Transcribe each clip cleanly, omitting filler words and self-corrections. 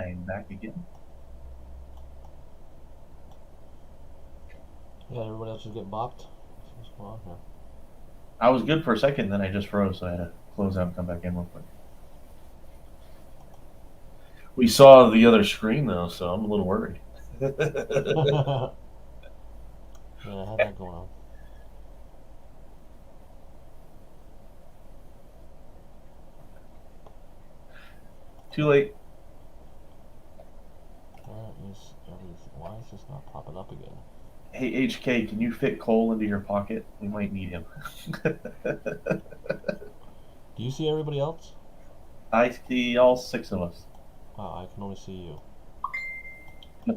I'm back again. Yeah, everybody else just get bopped. What's going on here? I was good for a second, then I just froze, so I had to close out and come back in real quick. We saw the other screen though, so I'm a little worried. Yeah, I had that going on. Too late. Where is everything? Why is this not popping up again? Hey HK, can you fit Cole into your pocket? We might need him. Do you see everybody else? I see all 6 of us. Oh, I can only see you.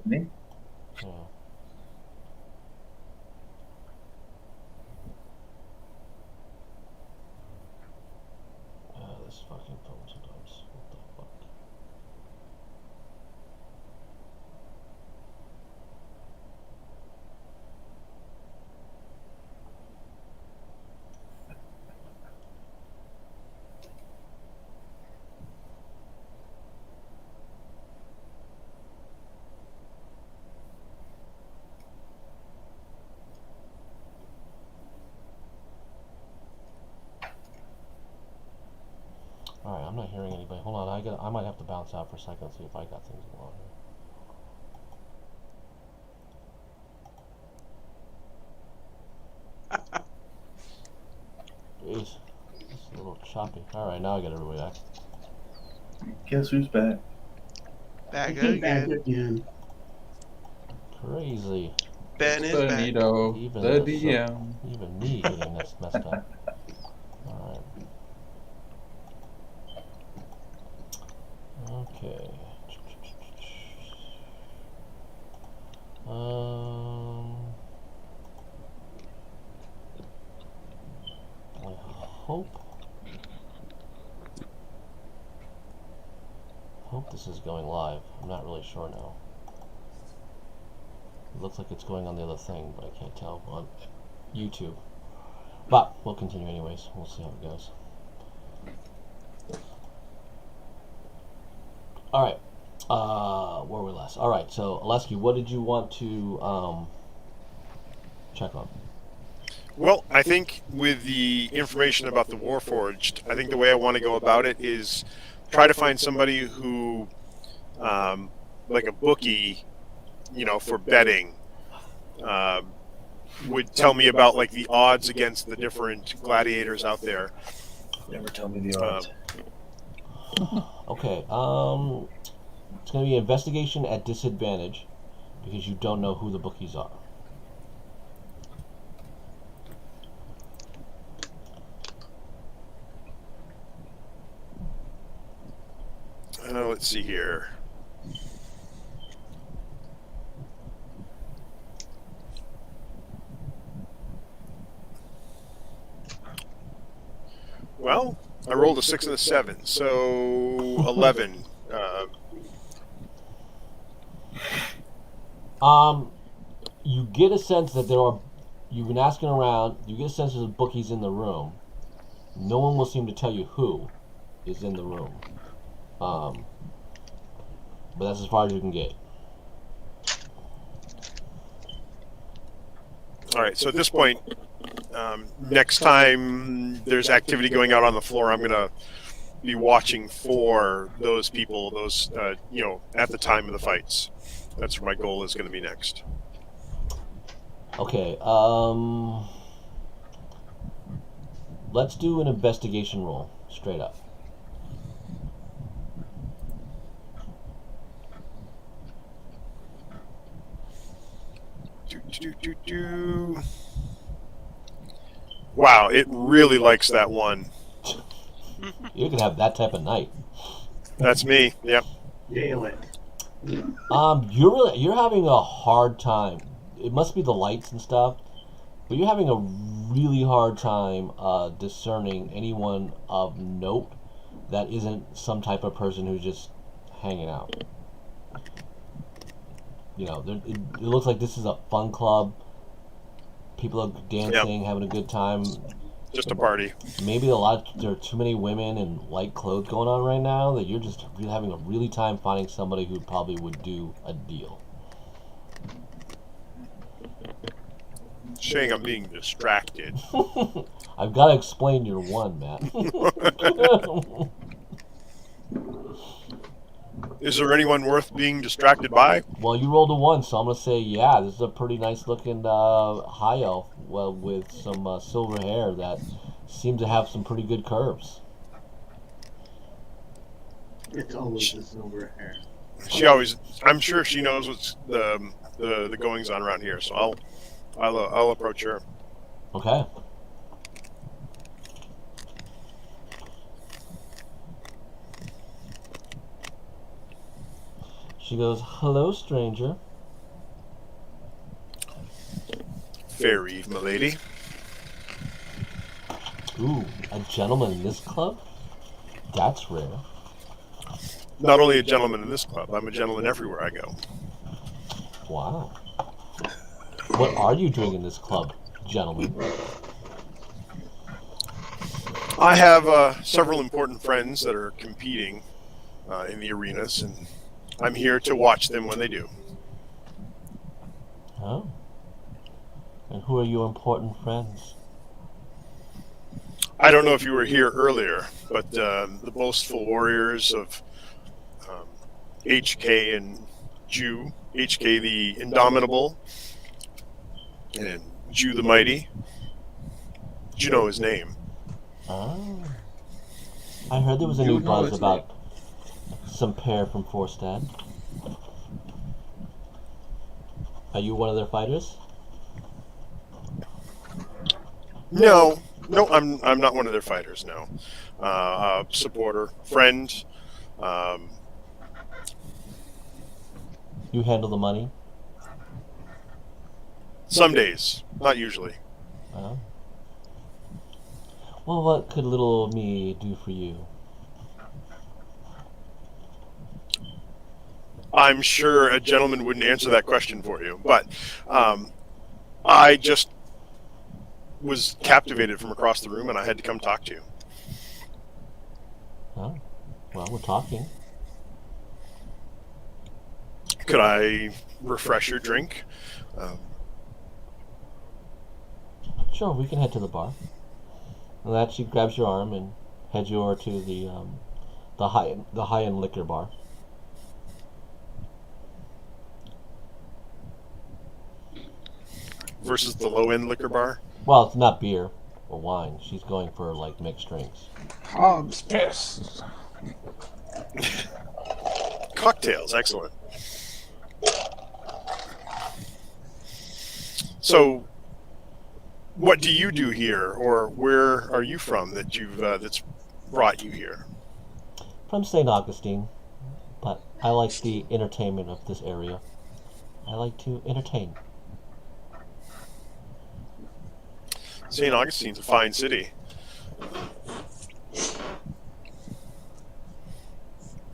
Me? Yeah. This fucking phone sometimes. What the fuck? Alright, I'm not hearing anybody. Hold on, I might have to bounce out for a second and see if I got things going on here. Jeez. It's a little choppy. Alright, now I got everybody back. Guess who's back? Back Back again. again. Crazy. Ben is back. Benito, Even the this, DM. even me getting this messed up. Alright. Okay. I hope this is going live. I'm not really sure now. It looks like it's going on the other thing, but I can't tell on YouTube. But we'll continue anyways. We'll see how it goes. Alright. Where were we last? Alright, so Alesky, what did you want to check on? Well, I think with the information about the Warforged, I think the way I want to go about it is try to find somebody who, like a bookie, for betting, would tell me about like the odds against the different gladiators out there. Never tell me the odds. Okay, it's going to be investigation at disadvantage because you don't know who the bookies are. Let's see here. Well, I rolled a 6 and a 7, so 11. You get a sense that there are. You've been asking around. You get a sense there's bookies in the room. No one will seem to tell you who is in the room. But that's as far as you can get. All right, so at this point, next time there's activity going out on the floor, I'm going to be watching for those people, at the time of the fights. That's where my goal is going to be next. Okay, let's do an investigation roll, straight up. Wow, it really likes that one. You can have that type of night. That's me. Yep. Nail it. You're having a hard time. It must be the lights and stuff, but you're having a really hard time discerning anyone of note that isn't some type of person who's just hanging out. It looks like this is a fun club. People are dancing, having a good time. just a party. Maybe there are too many women in light clothes going on right now that you're just really having a really time finding somebody who probably would do a deal. Saying I'm being distracted. I've got to explain your one, Matt. Is there anyone worth being distracted by? Well, you rolled a 1, so I'm going to say, yeah, this is a pretty nice looking high elf with some silver hair that seems to have some pretty good curves. It's always the silver hair. I'm sure she knows what's the goings on around here, so I'll approach her. Okay. She goes, "Hello, stranger." Fair eve, milady. Ooh, a gentleman in this club? That's rare. Not only a gentleman in this club, I'm a gentleman everywhere I go. Wow. What are you doing in this club, gentlemen? I have several important friends that are competing in the arenas, and I'm here to watch them when they do. Oh. And who are your important friends? I don't know if you were here earlier, but the boastful warriors of HK and Jew, HK the Indomitable, and Jew the Mighty. Did you know his name? Oh. I heard there was a new buzz about some pair from Forstad. Are you one of their fighters? No, I'm not one of their fighters. No, supporter, friend. You handle the money? Some days, not usually. Oh. Well, what could little me do for you? I'm sure a gentleman wouldn't answer that question for you, but I just was captivated from across the room, and I had to come talk to you. Oh. Well, we're talking. Could I refresh your drink? Sure, we can head to the bar. And that she grabs your arm and heads you over to the high end liquor bar. Versus the low-end liquor bar? Well, it's not beer or wine. She's going for like mixed drinks. Hobbs piss. Cocktails, excellent. So, what do you do here, or where are you from that that's brought you here? From St. Augustine, but I like the entertainment of this area. I like to entertain. St. Augustine's a fine city.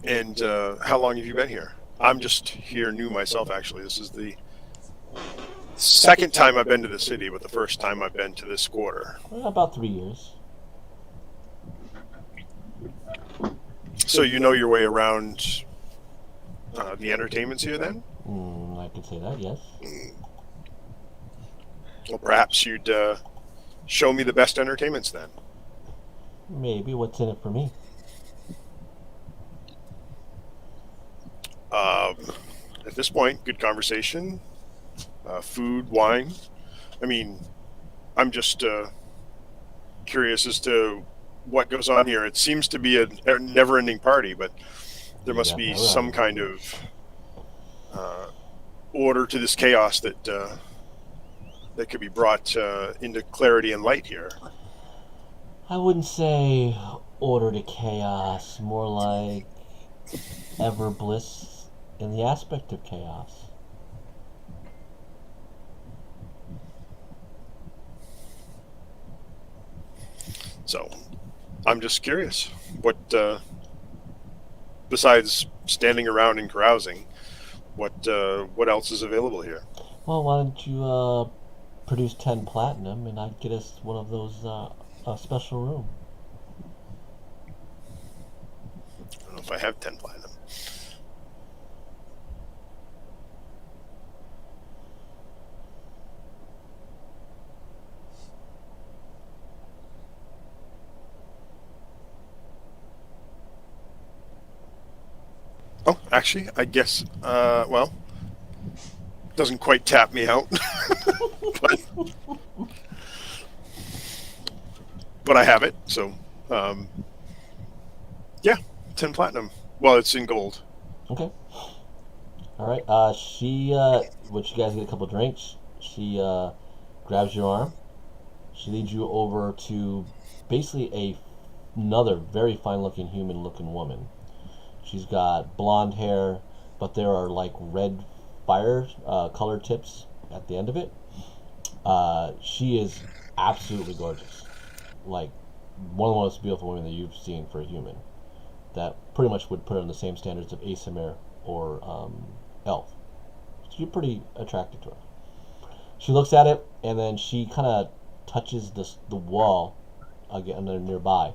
And how long have you been here? I'm just here new myself, actually. This is the second time I've been to the city, but the first time I've been to this quarter. About 3 years. So you know your way around the entertainments here, then? I could say that, yes. Well, perhaps you'd show me the best entertainments, then. Maybe. What's in it for me? At this point, good conversation, food, wine. I mean, I'm just curious as to what goes on here. It seems to be a never-ending party, but there must be some kind of order to this chaos that could be brought into clarity and light here. I wouldn't say order to chaos, more like ever bliss in the aspect of chaos. So, I'm just curious, what besides standing around and carousing, what else is available here? Well, why don't you produce 10 platinum and I'd get us one of those a special room. I don't know if I have 10 platinum. Oh, actually, I guess, well, doesn't quite tap me out. but I have it, so, yeah, 10 platinum. Well, it's in gold. Okay. All right. Once you guys get a couple drinks, she grabs your arm. She leads you over to basically another very fine-looking, human-looking woman. She's got blonde hair, but there are like red fire color tips at the end of it. She is absolutely gorgeous, like one of the most beautiful women that you've seen for a human. That pretty much would put her in the same standards of Asimir or Elf. So you're pretty attracted to her. She looks at it, and then she kind of touches the wall again nearby,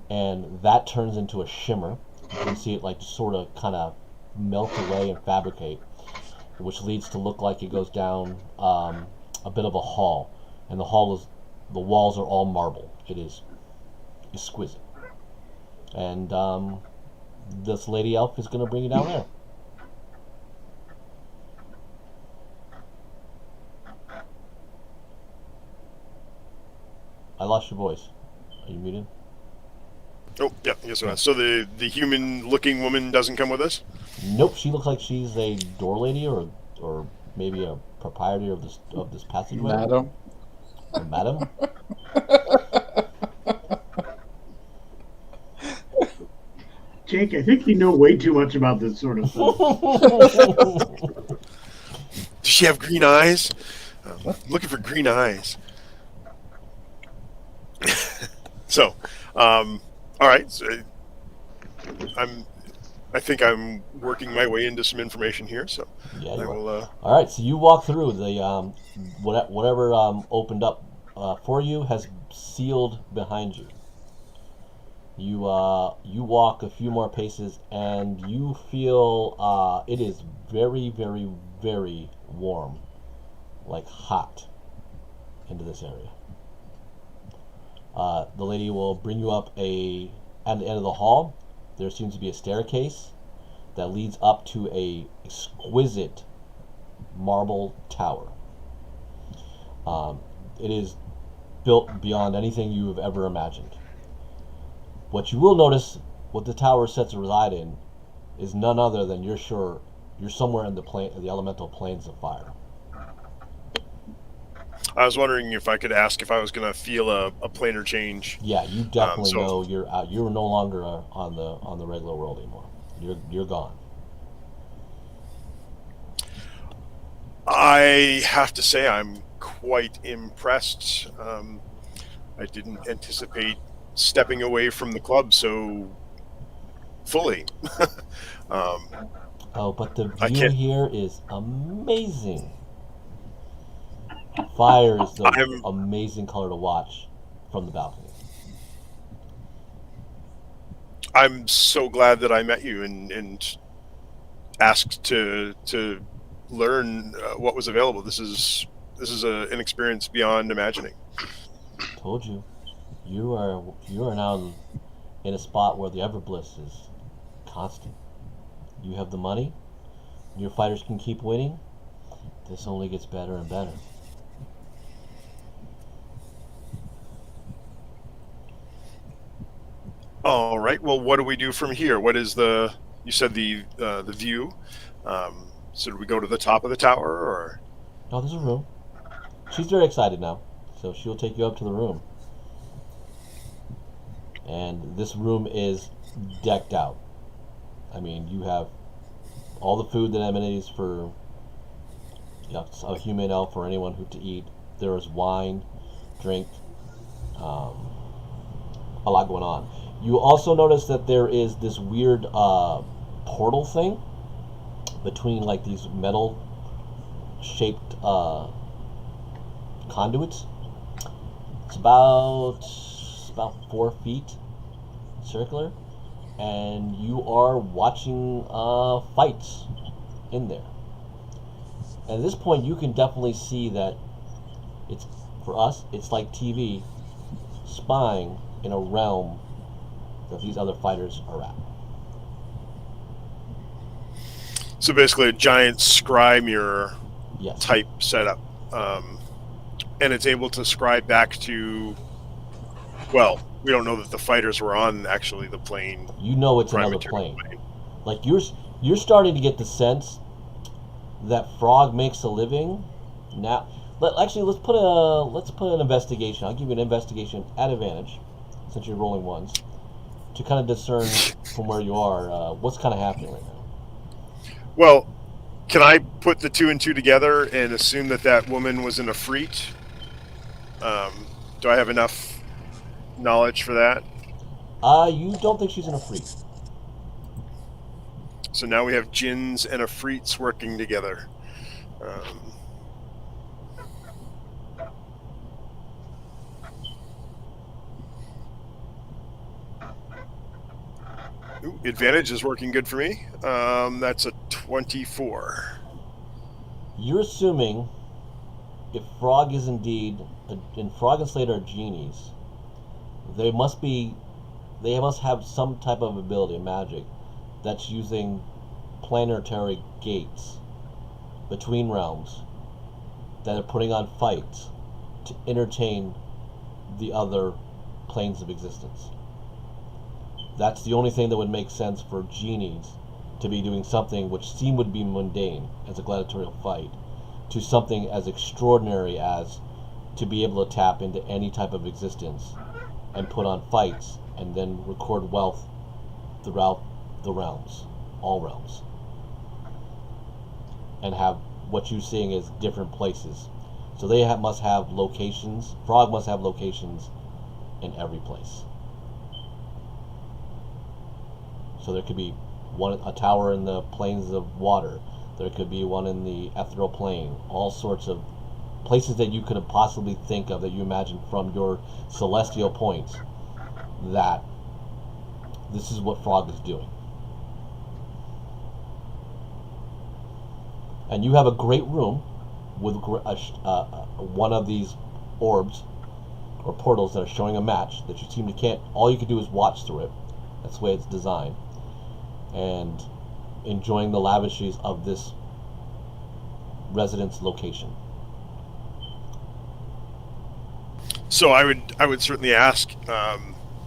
and that turns into a shimmer. You can see it like sort of kind of melt away and fabricate, which leads to look like it goes down a bit of a hall, and the walls are all marble. It is exquisite, and this lady elf is going to bring you down there. I lost your voice. Are you muted? Oh, yeah, yes, it was. So the human-looking woman doesn't come with us? Nope, she looks like she's a door lady or maybe a proprietor of this passageway. Madam. Madam? Jake, I think you know way too much about this sort of stuff. Does she have green eyes? I'm looking for green eyes. So, all right. So I think I'm working my way into some information here. So Yeah, I you are. will. All right, so you walk through the whatever opened up for you has sealed behind you. You walk a few more paces and you feel it is very, very, very warm, like hot, into this area. The lady will bring you up at the end of the hall. There seems to be a staircase that leads up to a exquisite marble tower. It is built beyond anything you have ever imagined. What you will notice, what the tower is set to reside in, is none other than you're somewhere in the elemental planes of fire. I was wondering if I could ask if I was going to feel a planar change. Yeah, you definitely so- know you're out. You're no longer on the regular world anymore. You're gone. I have to say I'm quite impressed. I didn't anticipate stepping away from the club so fully. Oh, but the I view can't- here is amazing. Fire is the I'm- amazing color to watch from the balcony. I'm so glad that I met you and asked to learn what was available. This is an experience beyond imagining. Told you, you are now in a spot where the Everbliss is constant. You have the money. Your fighters can keep winning. This only gets better and better. All right. Well, what do we do from here? What is you said the view? So do we go to the top of the tower or? Oh, there's a room. She's very excited now, so she'll take you up to the room. And this room is decked out. I mean, you have all the food that emanates for a human elf or anyone who to eat. There is wine, drink, a lot going on. You also notice that there is this weird portal thing between like these metal shaped conduits. It's about about 4 feet circular, and you are watching fights in there. And at this point, you can definitely see that it's, for us, it's like TV spying in a realm that these other fighters are at. So basically a giant scry mirror Yes. type setup. And it's able to scry back to, well, we don't know that the fighters were on actually the plane. You know it's Prime another material plane. Like you're starting to get the sense that Frog makes a living. Now, let's put an investigation. I'll give you an investigation at advantage, since you're rolling ones, to kind of discern from where you are what's kind of happening right now. Well, can I put the 2 and 2 together and assume that that woman was in a freet? Do I have enough knowledge for that? You don't think she's in a freak. So now we have Jinns and Afrits working together. Advantage is working good for me. That's a 24. You're assuming if Frog is indeed, and Frog and Slater are genies, they must have some type of ability, magic, that's using planetary gates between realms that are putting on fights to entertain the other planes of existence. That's the only thing that would make sense for genies to be doing something which would be mundane as a gladiatorial fight to something as extraordinary as to be able to tap into any type of existence and put on fights and then record wealth throughout the realms, all realms, and have what you're seeing as different places. So they must have locations. Frog must have locations in every place. So there could be a tower in the plains of water. There could be one in the ethereal plane. All sorts of places that you could have possibly think of that you imagine from your celestial points. That this is what Frog is doing. And you have a great room with one of these orbs or portals that are showing a match that you seem to can't. All you can do is watch through it. That's the way it's designed. And enjoying the lavishes of this residence location. So I would certainly ask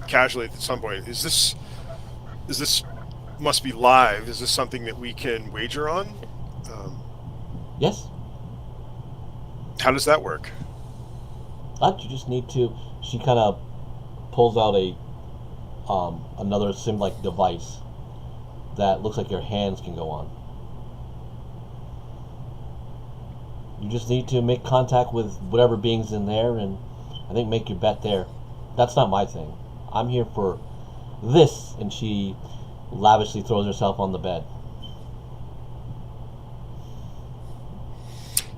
casually at some point, is this must be live? Is this something that we can wager on? Yes. How does that work? You just need to. She kind of pulls out another sim-like device that looks like your hands can go on. You just need to make contact with whatever being's in there, and I think make your bet there. That's not my thing. I'm here for this, and she lavishly throws herself on the bed.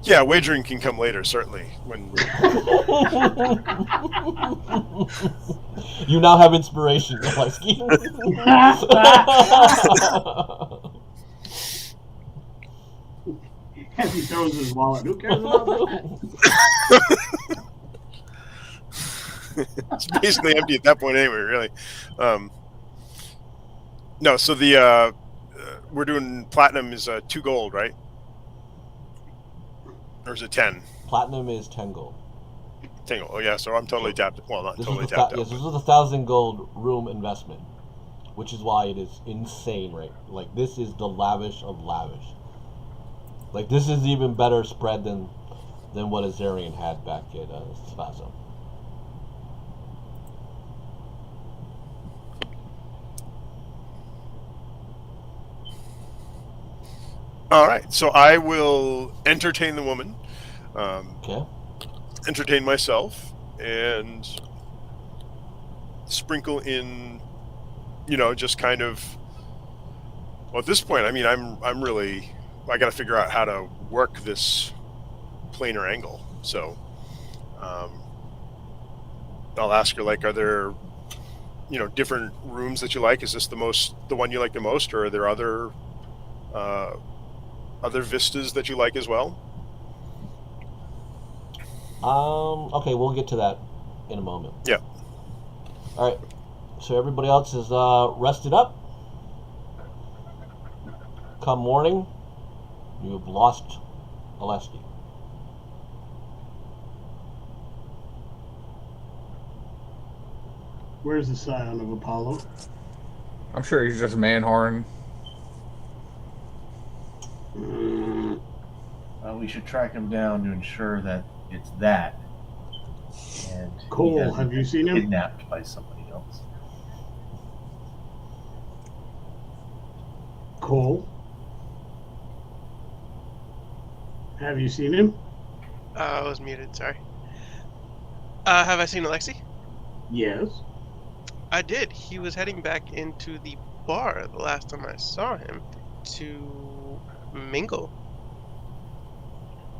Yeah, wagering can come later, certainly. When you now have inspiration, Gillespie. As he throws his wallet, who cares about that? it's basically empty at that point anyway, really. No, so the we're doing platinum is 2 gold, right? Or is it 10? Platinum is 10 gold. 10 gold. Oh yeah, so I'm totally tapped. Well, not This totally is tapped out. yes, this is a 1,000 gold room investment, which is why it is insane, right? Like this is the lavish of lavish. Like this is even better spread than what Azarian had back at Spazo. All right, so I will entertain the woman, Okay. entertain myself, and sprinkle in, just kind of. Well, at this point, I mean, I'm really. I got to figure out how to work this planar angle. So, I'll ask her, like, are there, different rooms that you like? Is this the one you like the most, or are there other vistas that you like as well? Okay, we'll get to that in a moment. Yeah. All right. So everybody else is rested up. Come morning, you have lost Alessi. Where's the scion of Apollo? I'm sure he's just man-horn. We should track him down to ensure that it's that. And he Cole, hasn't have you been seen him? Kidnapped by somebody else. Cole? Have you seen him? I was muted, sorry. Have I seen Alexi? Yes. I did. He was heading back into the bar the last time I saw him to mingle.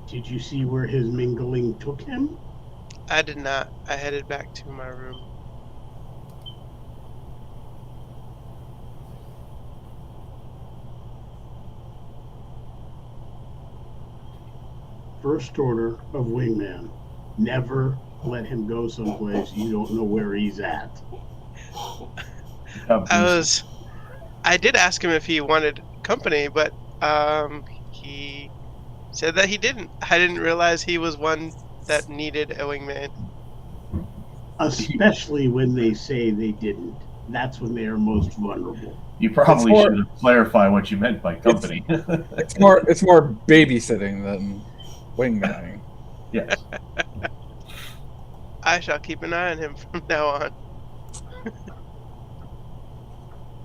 Did you see where his mingling took him? I did not. I headed back to my room. First order of Wingman. Never let him go someplace you don't know where he's at. I did ask him if he wanted company, but he said that he didn't. I didn't realize he was one that needed a wingman. Especially when they say they didn't. That's when they are most vulnerable. You probably should have clarified what you meant by company. It's more babysitting than wingmanning. Yes. I shall keep an eye on him from now on.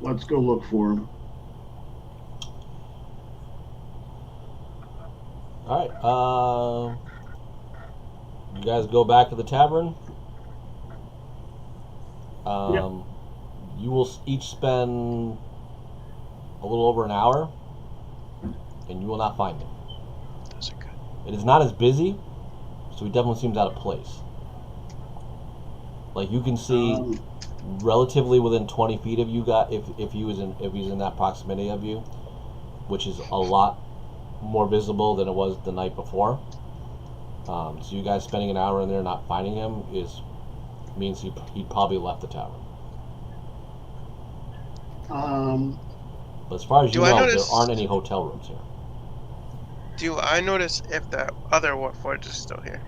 Let's go look for him. All right. You guys go back to the tavern. You will each spend a little over an hour, and you will not find him. Those are good. It is not as busy, so he definitely seems out of place. Like you can see, relatively within 20 feet of you, if he's in that proximity of you, which is a lot more visible than it was the night before. So you guys spending an hour in there not finding him means he probably left the tavern. But as far as you know, there aren't any hotel rooms here. Do I notice if the other Warforged is still here?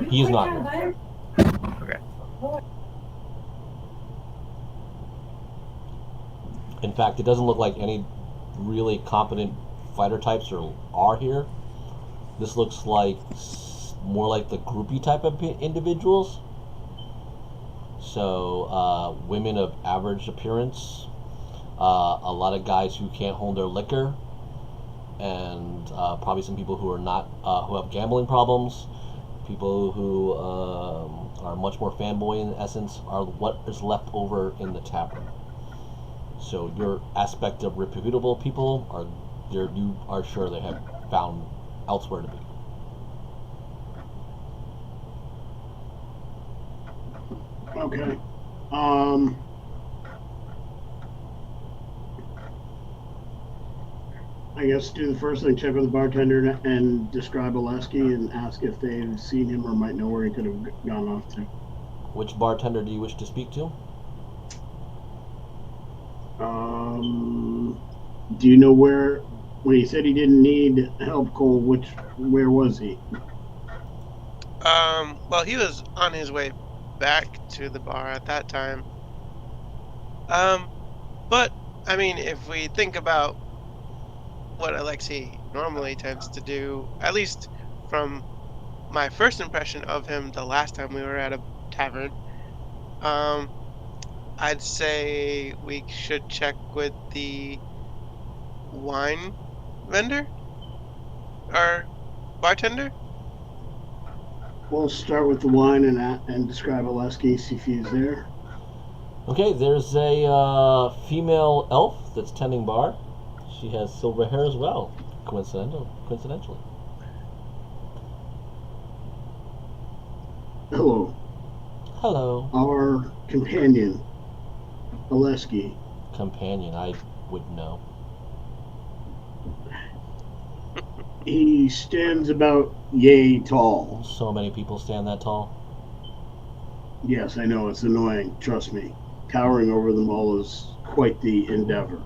He is not here. Okay. In fact, it doesn't look like any really competent fighter types are here. This looks like more like the groupie type of individuals. So, women of average appearance, a lot of guys who can't hold their liquor, and probably some people who are not who have gambling problems. People who are much more fanboy in essence are what is left over in the tavern. So your aspect of reputable people you are sure they have found elsewhere to be. Okay. I guess do the first thing, check with the bartender and describe Alessi and ask if they've seen him or might know where he could have gone off to. Which bartender do you wish to speak to? Do you know where, when he said he didn't need help, Cole, where was he? Well, he was on his way back to the bar at that time. But, I mean, if we think about what Alexi normally tends to do, at least from my first impression of him the last time we were at a tavern, I'd say we should check with the wine vendor or bartender. We'll start with the wine and describe Alessi, see if he's there. Okay, there's a female elf that's tending bar. She has silver hair as well, coincidentally. Hello. Our companion, Oleski, Companion, I would know. he stands about yay tall. So many people stand that tall. Yes, I know, it's annoying, trust me. Towering over them all is quite the endeavor.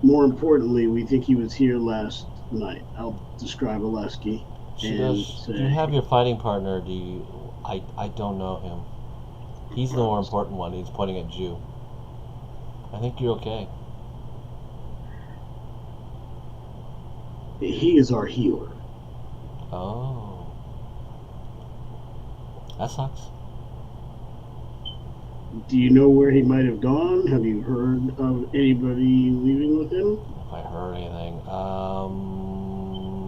More importantly, we think he was here last night. I'll describe Oleski She and goes, say, do you have your fighting partner? Do you... I don't know him. He's the more important one. He's pointing at Jew. I think you're okay. he is our healer. Oh. That sucks. Do you know where he might have gone? Have you heard of anybody leaving with him? If I heard anything.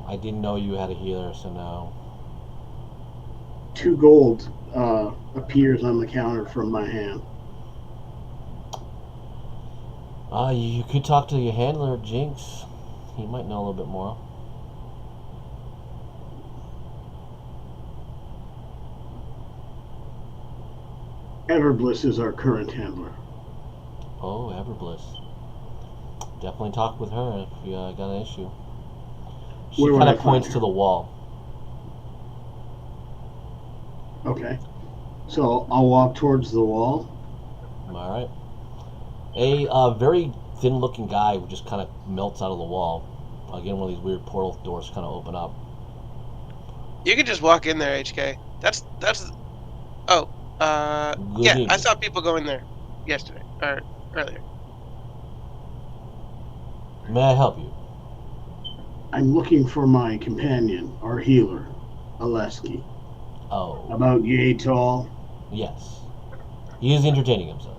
I didn't know you had a healer, so no. 2 gold appears on the counter from my hand. You could talk to your handler, Jinx. He might know a little bit more. Everbliss is our current handler. Oh, Everbliss. Definitely talk with her if you got an issue. She Where would kind I of find points her? to the wall. Okay. So I'll walk towards the wall. Alright. A very thin-looking guy who just kind of melts out of the wall. Again, one of these weird portal doors kind of open up. You can just walk in there, HK. That's. Oh, Good yeah. I evening. saw people go in there yesterday or earlier. May I help you? I'm looking for my companion, our healer, Oleski. Oh, About yay tall. yes. He is entertaining himself.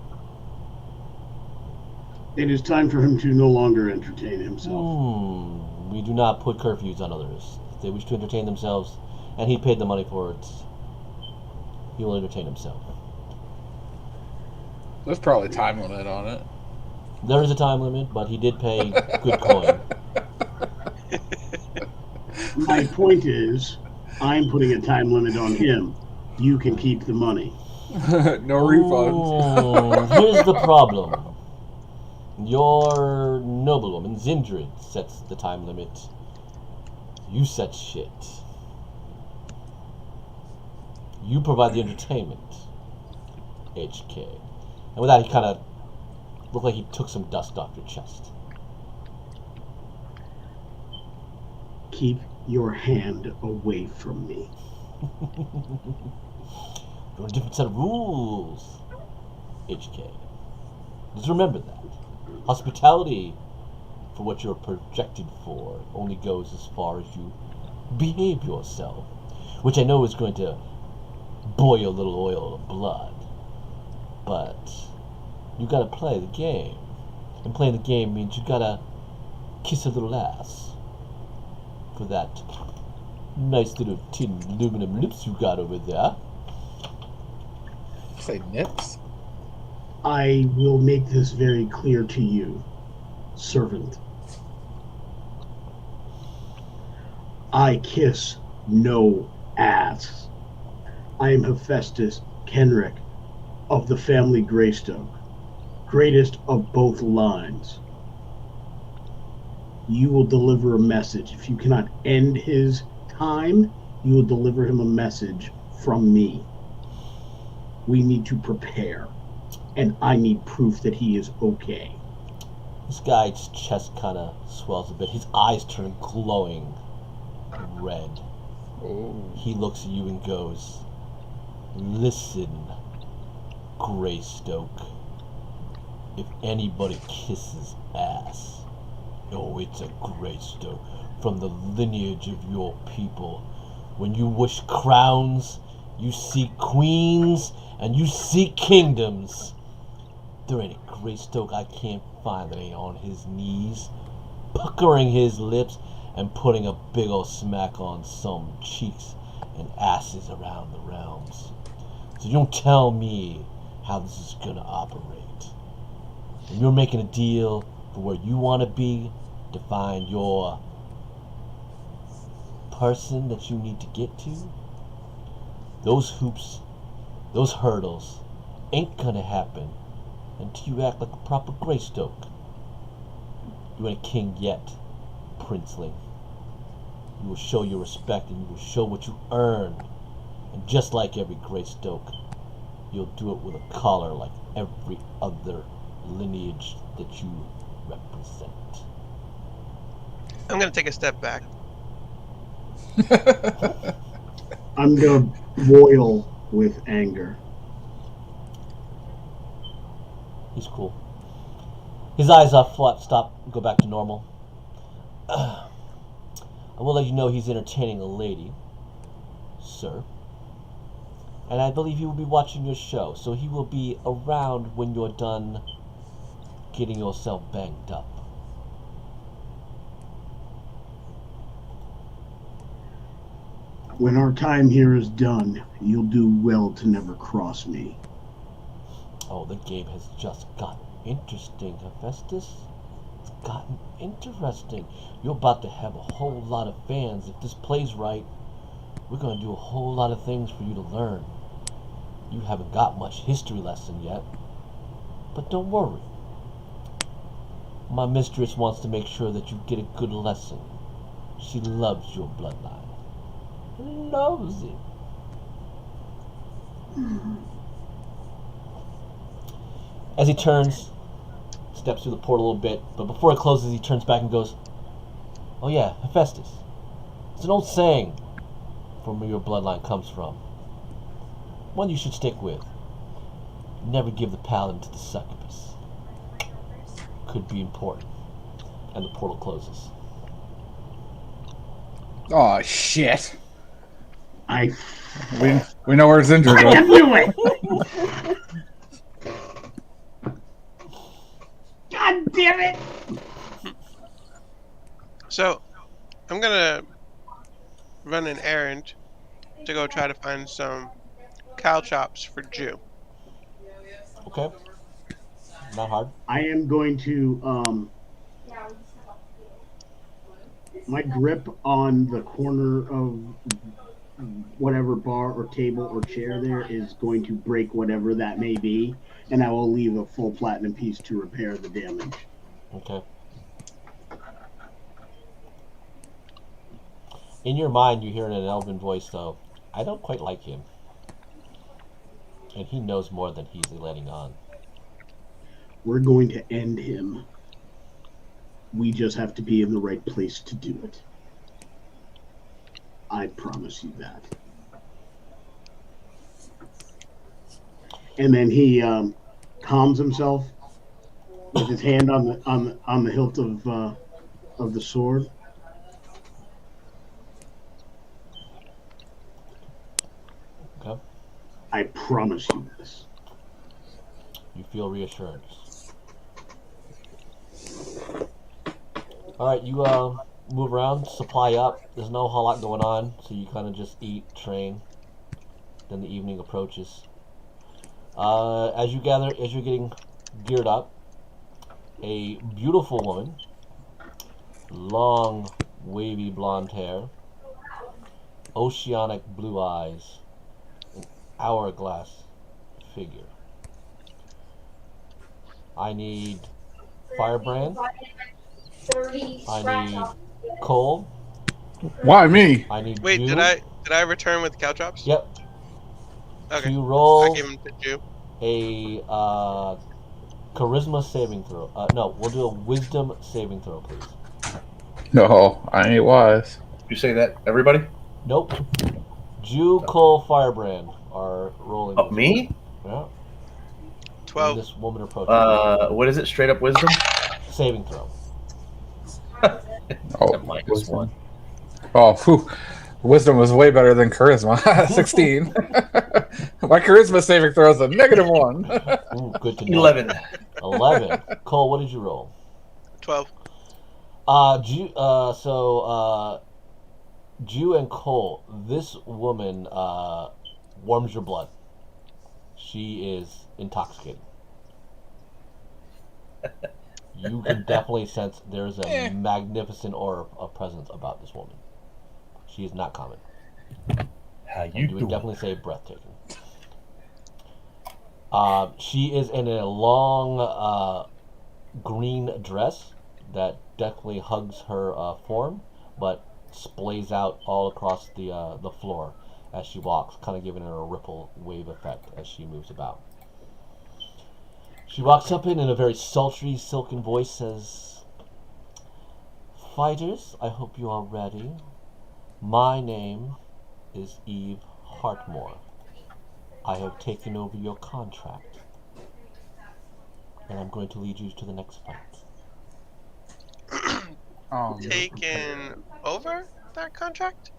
It is time for him to no longer entertain himself. We do not put curfews on others. If they wish to entertain themselves, and he paid the money for it, he will entertain himself. There's probably a time limit on it. There is a time limit, but he did pay good coin. My point is, I'm putting a time limit on him. You can keep the money. No refunds. Here's the problem. Your noblewoman, Zindrid, sets the time limit. You set shit. You provide the entertainment, HK. And with that, he kind of looked like he took some dust off your chest. Keep your hand away from me. You're a different set of rules, HK. Just remember that. Hospitality, for what you're projected for, only goes as far as you behave yourself. Which I know is going to boil a little oil of blood. But you gotta play the game. And playing the game means you gotta kiss a little ass. For that nice little tin aluminum lips you got over there. Say nips? I will make this very clear to you, servant. I kiss no ass. I am Hephaestus Kenrick of the family Greystoke, greatest of both lines. You will deliver a message. If you cannot end his time, you will deliver him a message from me. We need to prepare, and I need proof that he is okay. This guy's chest kind of swells a bit. His eyes turn glowing red. Oh. He looks at you and goes, "Listen, Greystoke. If anybody kisses ass, oh, it's a Greystoke from the lineage of your people. When you wish crowns, you seek queens, and you seek kingdoms. There ain't a Greystoke I can't find that ain't on his knees, puckering his lips and putting a big ol' smack on some cheeks and asses around the realms. So you don't tell me how this is gonna operate. When you're making a deal for where you want to be to find your person that you need to get to, those hoops Those hurdles ain't gonna happen until you act like a proper Greystoke. You ain't king yet, princeling. You will show your respect and you will show what you earned. And just like every Greystoke, you'll do it with a collar like every other lineage that you represent. I'm gonna take a step back. I'm gonna boil with anger. He's cool. His eyes are flat, stop, go back to normal. I will let you know he's entertaining a lady, sir. And I believe he will be watching your show, so he will be around when you're done getting yourself banged up. When our time here is done, you'll do well to never cross me. Oh, the game has just gotten interesting, Hephaestus. It's gotten interesting. You're about to have a whole lot of fans. If this plays right, we're going to do a whole lot of things for you to learn. You haven't got much history lesson yet. But don't worry. My mistress wants to make sure that you get a good lesson. She loves your bloodline. Loves it. As he turns, steps through the portal a little bit, but before it closes, he turns back and goes, "Oh yeah, Hephaestus. It's an old saying from where your bloodline comes from. One you should stick with. Never give the paladin to the succubus. Could be important." And the portal closes. Oh shit. We know where his injury I goes. knew it! God damn it! So, I'm gonna run an errand to go try to find some cow chops for Jew. Okay. Not hard. I am going to, my grip on the corner of whatever bar or table or chair there is going to break whatever that may be, and I will leave a full platinum piece to repair the damage. Okay. In your mind, you hear in an elven voice, though, "I don't quite like him. And he knows more than he's letting on." We're going to end him. We just have to be in the right place to do it. I promise you that. And then he calms himself with his hand on the hilt of the sword. Okay. I promise you this. You feel reassurance. Alright, you move around, supply up. There's no whole lot going on, so you kind of just eat, train. Then the evening approaches. As you're getting geared up, a beautiful woman, long, wavy blonde hair, oceanic blue eyes, an hourglass figure. I need firebrand. I need coal. Why me? I need Wait, Jew. did I return with cow chops? Yep. Okay. To I roll give them to Jew. a charisma saving throw. No, we'll do a wisdom saving throw, please. No, I ain't wise. You say that, everybody? Nope. Jew, Cole, Firebrand are rolling. Oh, this. me? Yeah. 12. When this woman approaches. What is it? Straight up wisdom? Saving throw. Oh, -1. Oh, whew. Wisdom was way better than charisma. 16. My charisma saving throw is a -1. Ooh, good to know. 11. 11. Cole, what did you roll? 12. Jew and Cole, this woman warms your blood. She is intoxicating. You can definitely sense there's a magnificent aura of presence about this woman. She is not common. How And you you would doing? definitely say breathtaking. She is in a long green dress that definitely hugs her form, but splays out all across the floor as she walks, kind of giving her a ripple wave effect as she moves about. She walks up in a very sultry, silken voice, says, "Fighters, I hope you are ready. My name is Eve Hartmore. I have taken over your contract, and I'm going to lead you to the next fight." Taken over that contract?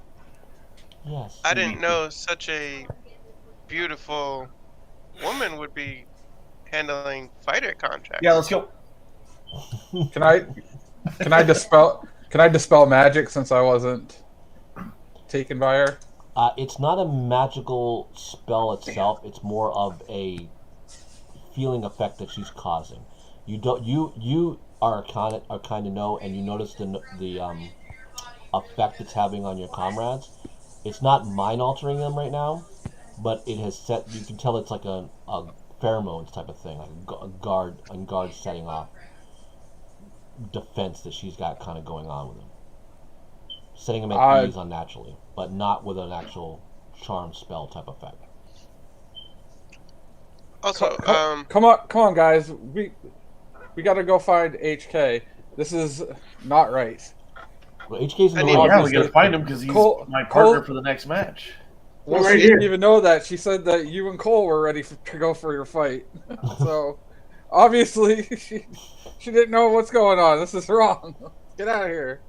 Yes. I didn't know such a beautiful woman would be handling fighter contracts. Yeah, let's go. Can I dispel magic since I wasn't taken by her? It's not a magical spell itself. It's more of a feeling effect that she's causing. You are kind of know, and you notice the effect it's having on your comrades. It's not mind altering them right now, but it has set. You can tell it's like a pheromones type of thing, like a guard setting off defense that she's got kind of going on with them, setting them at ease unnaturally, but not with an actual charm spell type effect. Also, Come on, guys. We got to go find HK. This is not right. Well, HK's in the I mean, room. Yeah, we gotta find him because he's my partner for the next match. Well, Right she here. didn't even know that. She said that you and Cole were ready to go for your fight. So, obviously, she didn't know what's going on. This is wrong. Get out of here.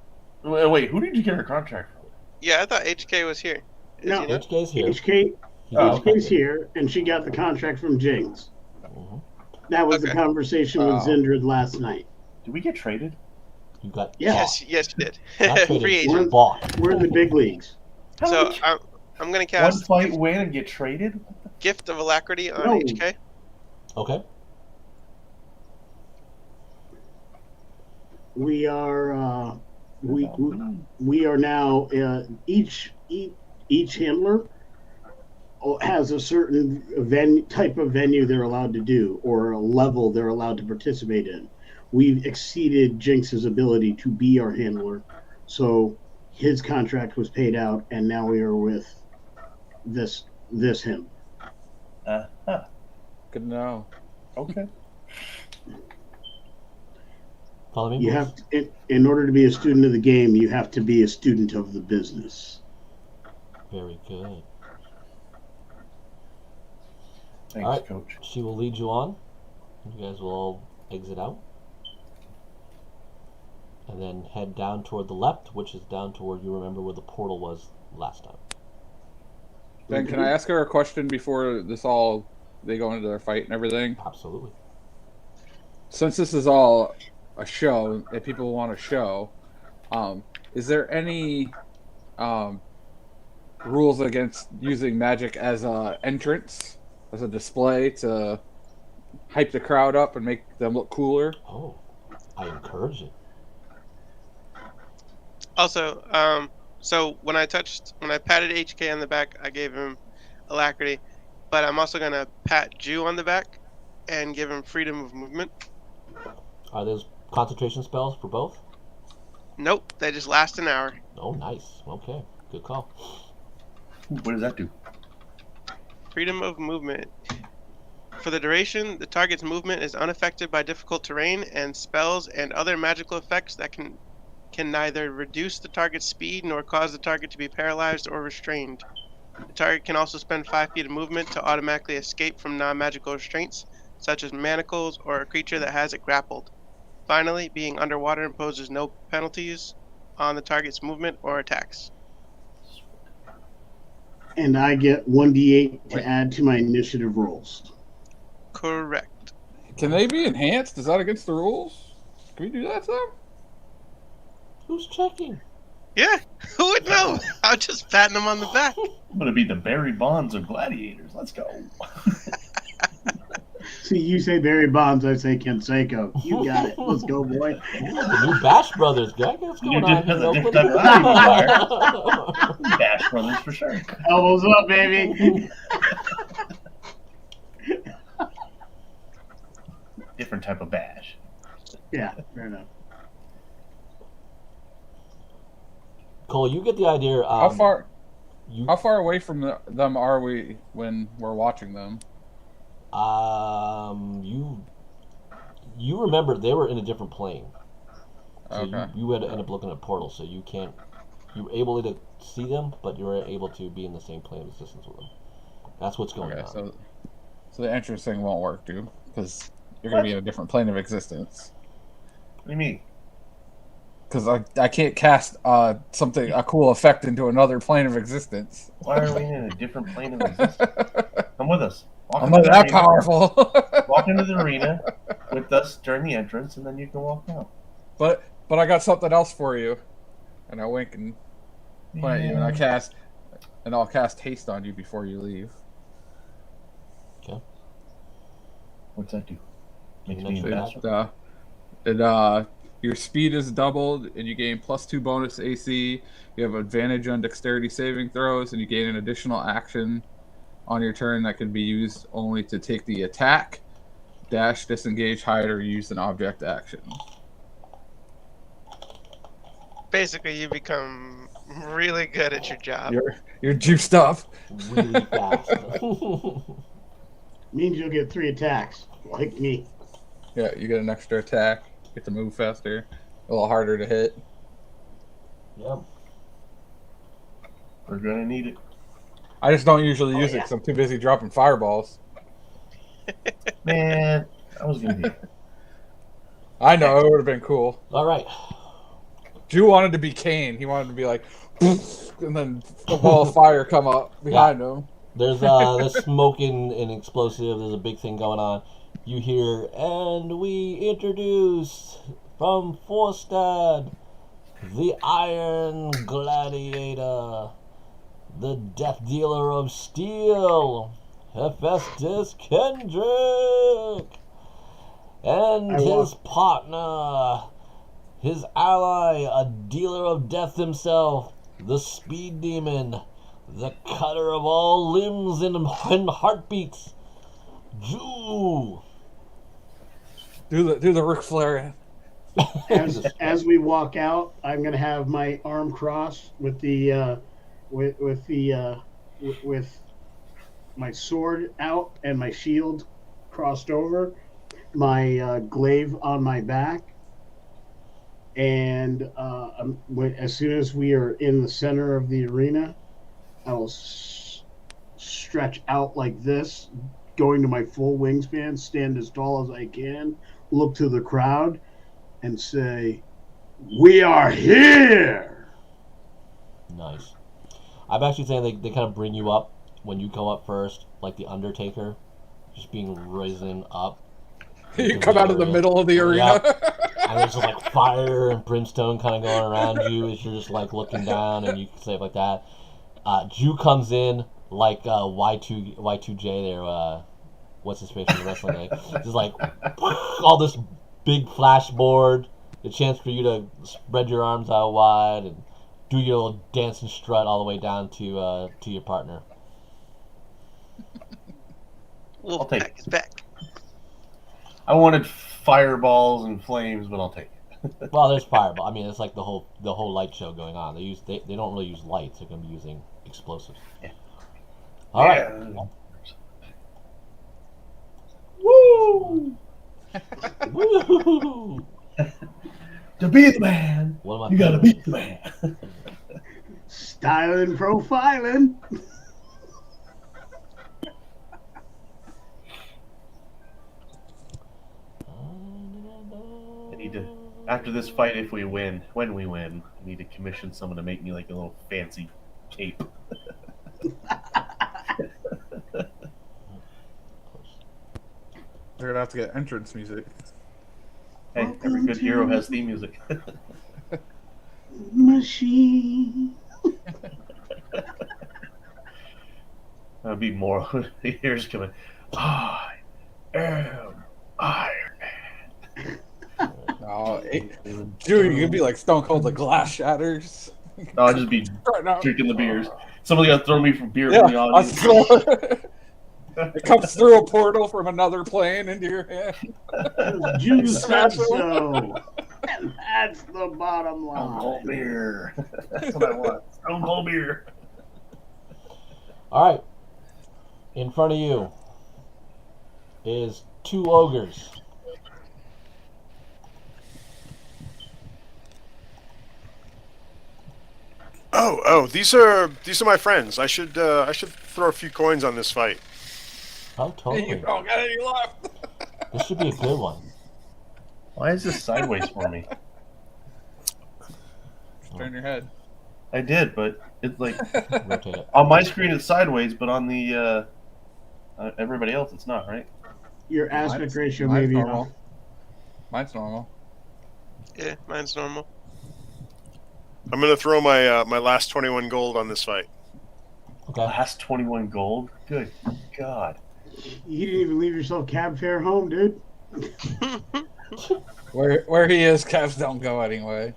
Wait, who did you get her contract from? yeah, I thought HK was here. Is No. he not? HK's here. HK, Oh, okay. HK's here, and she got the contract from Jings. Mhm. That was the Okay. conversation with Oh. Zindred last night. Did we get traded? You got Yeah. Yes, you did. not traded, Free agent. We're- bought. We're in the big leagues. How So did I'm gonna one cast fight win and get traded? Gift of Alacrity on No. HK. Okay. We are we are now each handler has a certain type of venue they're allowed to do or a level they're allowed to participate in. We've exceeded Jinx's ability to be our handler, so his contract was paid out, and now we are with this him. Huh. Good to know. Okay. Follow me. You Bruce? have to, in order to be a student of the game, you have to be a student of the business. Very good. Thanks, All right. Coach. She will lead you on. You guys will all exit out. And then head down toward the left, which is down toward, you remember where the portal was last time. Ben, can I ask her a question before they go into their fight and everything? Absolutely. Since this is all a show that people want to show, is there any rules against using magic as a entrance, as a display to hype the crowd up and make them look cooler? Oh, I encourage it. Also, so when I patted HK on the back, I gave him Alacrity, but I'm also gonna pat Jew on the back and give him freedom of movement. Are those concentration spells for both? Nope, they just last an hour. Oh, nice. Okay, good call. What does that do? Freedom of movement. For the duration, the target's movement is unaffected by difficult terrain, and spells and other magical effects that can neither reduce the target's speed nor cause the target to be paralyzed or restrained. The target can also spend 5 feet of movement to automatically escape from non-magical restraints, such as manacles or a creature that has it grappled. Finally, being underwater imposes no penalties on the target's movement or attacks. And I get 1d8 to add to my initiative rolls. Correct. Can they be enhanced? Is that against the rules? Can we do that, Sam? Who's checking? Yeah, who would know? I'm just patting him on the back. I'm gonna be the Barry Bonds of gladiators. Let's go. See, you say Barry Bonds, I say Ken Seiko. You got it. Let's go, boy. The new Bash Brothers, guy. What's You going just on? has a here, different Oakland? type of Dash Brothers for sure. Elbows up, baby. different type of badge. Yeah, fair enough. Cole, you get the idea. How far You away from them are we when we're watching them? you remember they were in a different plane, so Okay. you had to end up looking at portals, so you can't. You were able to see them, but you were able to be in the same plane of existence with them. That's what's going Okay, on. so the entrance thing won't work, dude, because you're gonna be in a different plane of existence. What do you mean? Because I can't cast a cool effect into another plane of existence. Why are we in a different plane of existence? Come with us. Walk I'm into not the that arena. powerful. Walk into the arena with us during the entrance, and then you can walk out. But I got something else for you. And I wink and point at you, and I'll cast haste on you before you leave. Okay. What's that do? Makes Can you me mention faster. Your speed is doubled, and you gain +2 bonus AC. You have advantage on dexterity saving throws, and you gain an additional action on your turn that can be used only to take the attack, dash, disengage, hide, or use an object action. Basically, you become really good at your job. You're juiced up. Really fast. Means you'll get 3 attacks, like me. Yeah, you get an extra attack. Get to move faster. A little harder to hit. Yep. We're gonna need it. I just don't usually Oh, use it yeah. because I'm too busy dropping fireballs. Man, I was gonna be. I know, it would have been cool. All right. Drew wanted to be Kane. He wanted to be like, and then a ball of fire come up behind him. There's smoking and explosive. There's a big thing going on. You hear, and we introduce from Forstad, the Iron Gladiator, the Death Dealer of Steel, Hephaestus Kendrick, and his partner, his ally, a dealer of death himself, the Speed Demon, the cutter of all limbs and heartbeats, Jew. Do the Ric Flair. As we walk out, I'm gonna have my arm crossed with the with my sword out and my shield crossed over, my glaive on my back, and as soon as we are in the center of the arena, I will stretch out like this, going to my full wingspan, stand as tall as I can, look to the crowd, and say, "We are here!" Nice. I'm actually saying they kind of bring you up when you go up first, like the Undertaker, just being risen up. You come out of the middle of the arena. Yep. And there's just like fire and brimstone kind of going around you as you're just like looking down, and you can say it like that. Jew comes in like Y2J there. What's his face from the wrestling league? Just like all this big flashboard, a chance for you to spread your arms out wide and do your little dance and strut all the way down to your partner. I'll take Wolfpack is back. I wanted fireballs and flames, but I'll take it. Well, there's fireball. I mean, it's like the whole light show going on. They don't really use lights. They're gonna be using explosives. Yeah. All right. Woo! Woo! To be the man, What am I you gotta feeling? be the man. Styling, profiling. I need to, after this fight, when we win, I need to commission someone to make me like a little fancy cape. They're gonna have to get entrance music. Hey, every good hero has theme music. Machine. That'd be more. Here's coming. I am Iron Man. Oh, dude, you could be like Stone Cold. The glass shatters. No, I'll just be Right now. drinking the beers. Somebody got to throw me from beer Yeah, from the audience. It comes through a portal from another plane into your hand. Jew said so. And that's the bottom Stone Cold line. beer. That's what I want. Stone Cold beer. All right. In front of you is 2 ogres. Oh, these are my friends. I should throw a few coins on this fight. Oh, You totally. don't got any left. This should be a good one. Why is this sideways for me? Turn your head. I did, but it's like Rotate it. on my screen it's sideways, but on the everybody else it's not, right? Your aspect ratio Mine's may be normal. off. Mine's normal. Yeah, mine's normal. I'm gonna throw my my last 21 gold on this fight. Okay. Last 21 gold. Good God. You didn't even leave yourself cab fare home, dude. Where he is, cabs don't go anyway.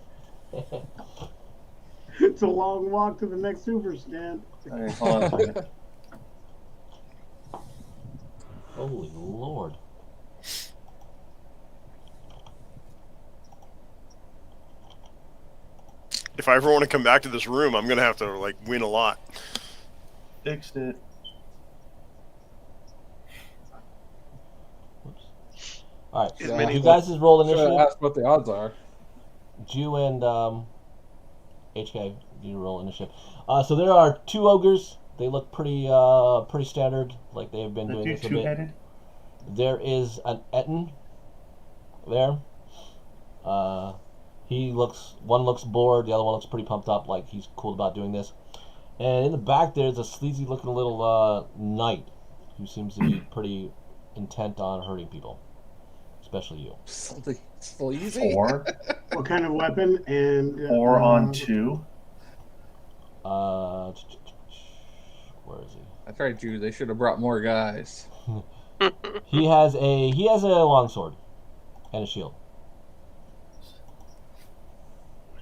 It's a long walk to the next super stand. All right, hold on a second. Holy Lord. If I ever want to come back to this room, I'm gonna have to like win a lot. Fixed it. Whoops. All right. As So many- you guys is roll Should initiative. ask what the odds are. Jew and HK, you roll initiative. So there are 2 ogres. They look pretty standard, like they've been The doing dude this a bit. two-headed? There is an Etten there. One looks bored, the other one looks pretty pumped up, like he's cool about doing this. And in the back there's a sleazy looking little knight who seems to be pretty intent on hurting people, especially you. Something sleazy. 4. What kind of weapon? And 4 on 2. Where is he? That's right, Jew. They should have brought more guys. He has a longsword and a shield.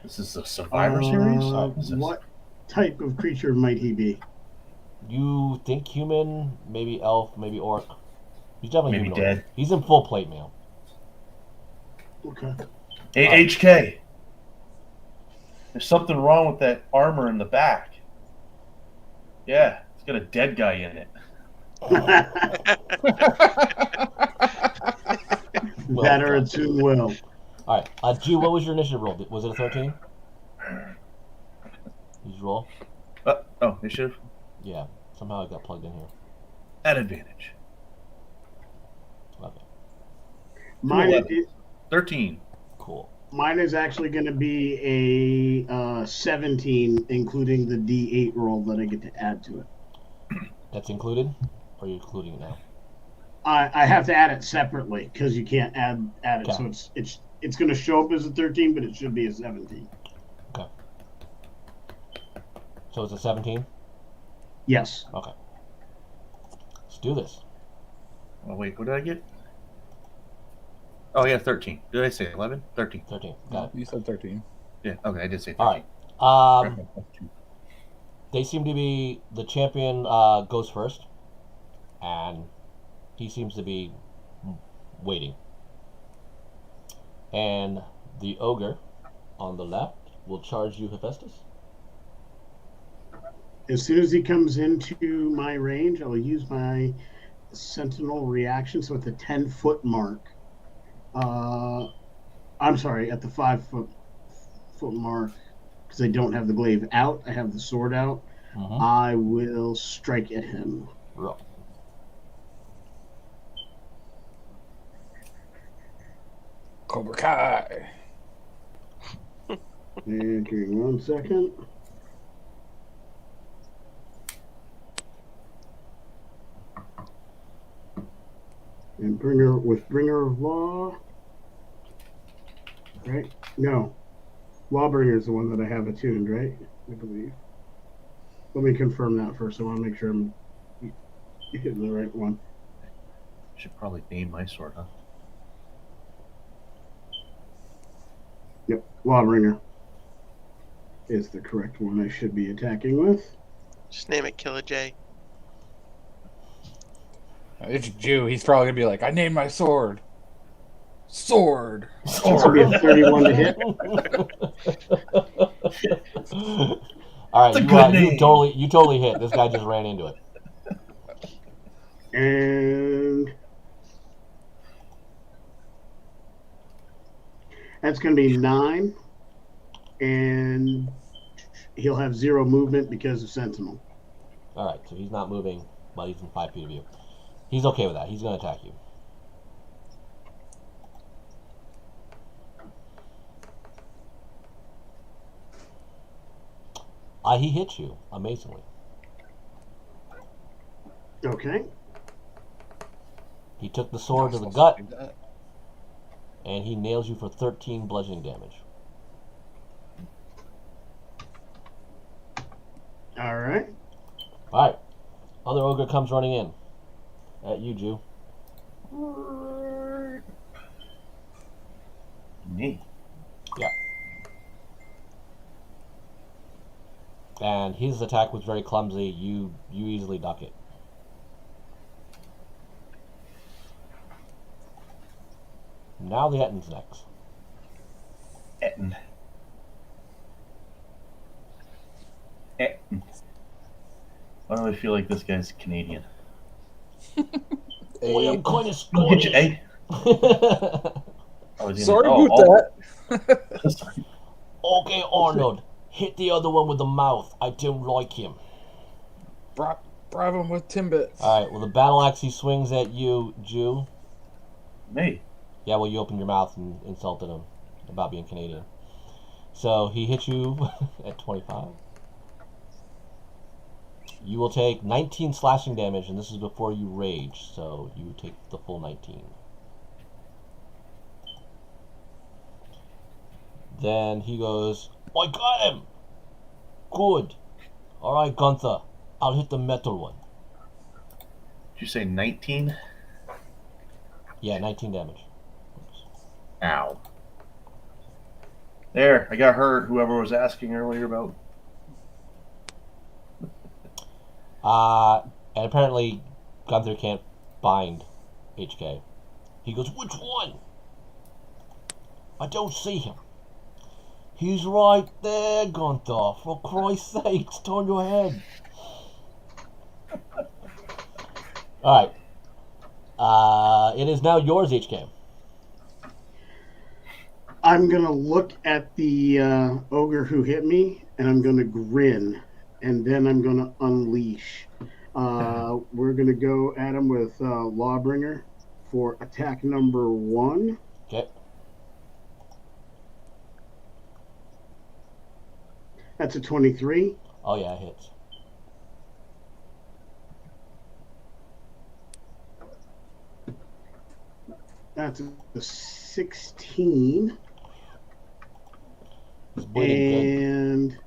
This is a Survivor series? What is this? What type of creature might he be? You think human, maybe elf, maybe orc. He's definitely Maybe humanoid. dead. He's in full plate mail. Okay. Hey, HK. There's something wrong with that armor in the back. Yeah, it's got a dead guy in it. That or it soon will. All right, Jew, what was your initiative roll? Was it a 13? Did you roll? Oh, initiative? Yeah, somehow it got plugged in here. At advantage. Okay, Mine 11. is, 13. cool. mine is actually going to be a 17, including the D8 roll that I get to add to it. That's included? Or are you including it now? I have to add it separately because you can't add it. Okay. So it's going to show up as a 13, but it should be a 17. Okay. So it's a 17? Yes. Okay. Let's do this. Oh, wait, what did I get? Oh, yeah, 13. Did I say 11? 13. 13. Got it. You said 13. Yeah, okay, I did say 13. All right. They seem to be the champion goes first, and he seems to be waiting. And the ogre on the left will charge you, Hephaestus. As soon as he comes into my range, I'll use my sentinel reaction. So at the 10-foot mark, I'm sorry, at the 5-foot mark, because I don't have the glaive out, I have the sword out. Mm-hmm. I will strike at him. Roll. Cobra Kai. And give me 1 second. And bringer of law. Right? No. Lawbringer is the one that I have attuned, right? I believe. Let me confirm that first. I want to make sure I'm hitting the right one. Should probably name my sword, huh? Yep, Lawbringer is the correct one I should be attacking with. Just name it Killer J. It's Jew. He's probably gonna be like, I named my sword. Sword. It's gonna be a 31 to hit. All right, It's a good you name. totally hit. This guy just ran into it. And that's going to be 9. And he'll have 0 movement because of Sentinel. All right, so he's not moving, but he's in 5 feet of you. He's okay with that. He's going to attack you. He hits you, amazingly. Okay. He took the sword to the gut, and he nails you for 13 bludgeoning damage. All right. All right. Other ogre comes running in. At you, Jew. Me. Yeah. And his attack was very clumsy. You easily duck it. Now the Ettin's next. Ettin. Ettin. Why do I feel like this guy's Canadian? I am kind of Don't hit you, Scottish. eh? I was Sorry about that. Okay, Arnold. Hit the other one with the mouth. I don't like him. Bribe him with Timbits. Alright, well, the battle axe he swings at you, Jew. Me. Yeah, well, you opened your mouth and insulted him about being Canadian. So he hits you at 25. You will take 19 slashing damage, and this is before you rage, so you take the full 19. Then he goes, I got him! Good. Alright, Gunther. I'll hit the metal one. Did you say 19? Yeah, 19 damage. Ow. There, I got hurt. Whoever was asking earlier about. And apparently Gunther can't bind HK. He goes, which one? I don't see him. He's right there, Gunther. For Christ's sakes, turn your head. Alright. It is now yours, HK. I'm going to look at the ogre who hit me, and I'm going to grin, and then I'm going to unleash. We're going to go at him with Lawbringer for attack number 1. Okay. That's a 23. Oh yeah, it hits. That's a 16. He's bleeding good.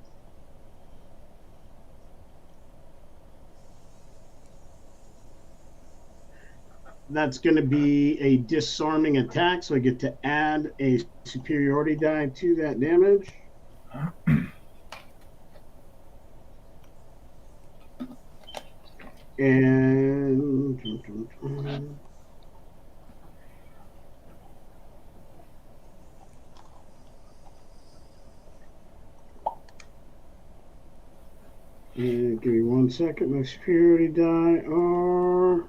And that's going to be a disarming attack, so I get to add a superiority die to that damage. And give me 1 second. My superiority die are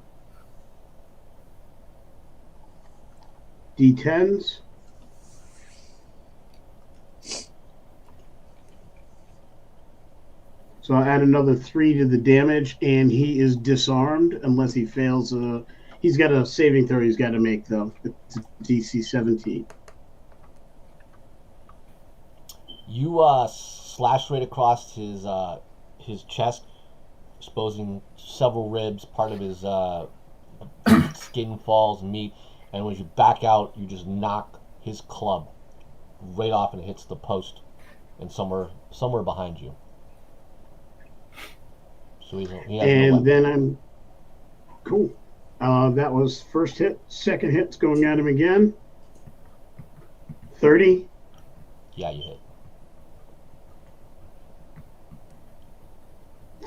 D10s. So I'll add another 3 to the damage, and he is disarmed unless he fails. He's got a saving throw he's got to make, though. It's a DC 17. You slash right across his chest, exposing several ribs. Part of his skin falls, meat, and when you back out, you just knock his club right off, and it hits the post, and somewhere behind you. So he has And no then I'm cool. That was first hit. Second hit's going at him again. 30. Yeah, you hit.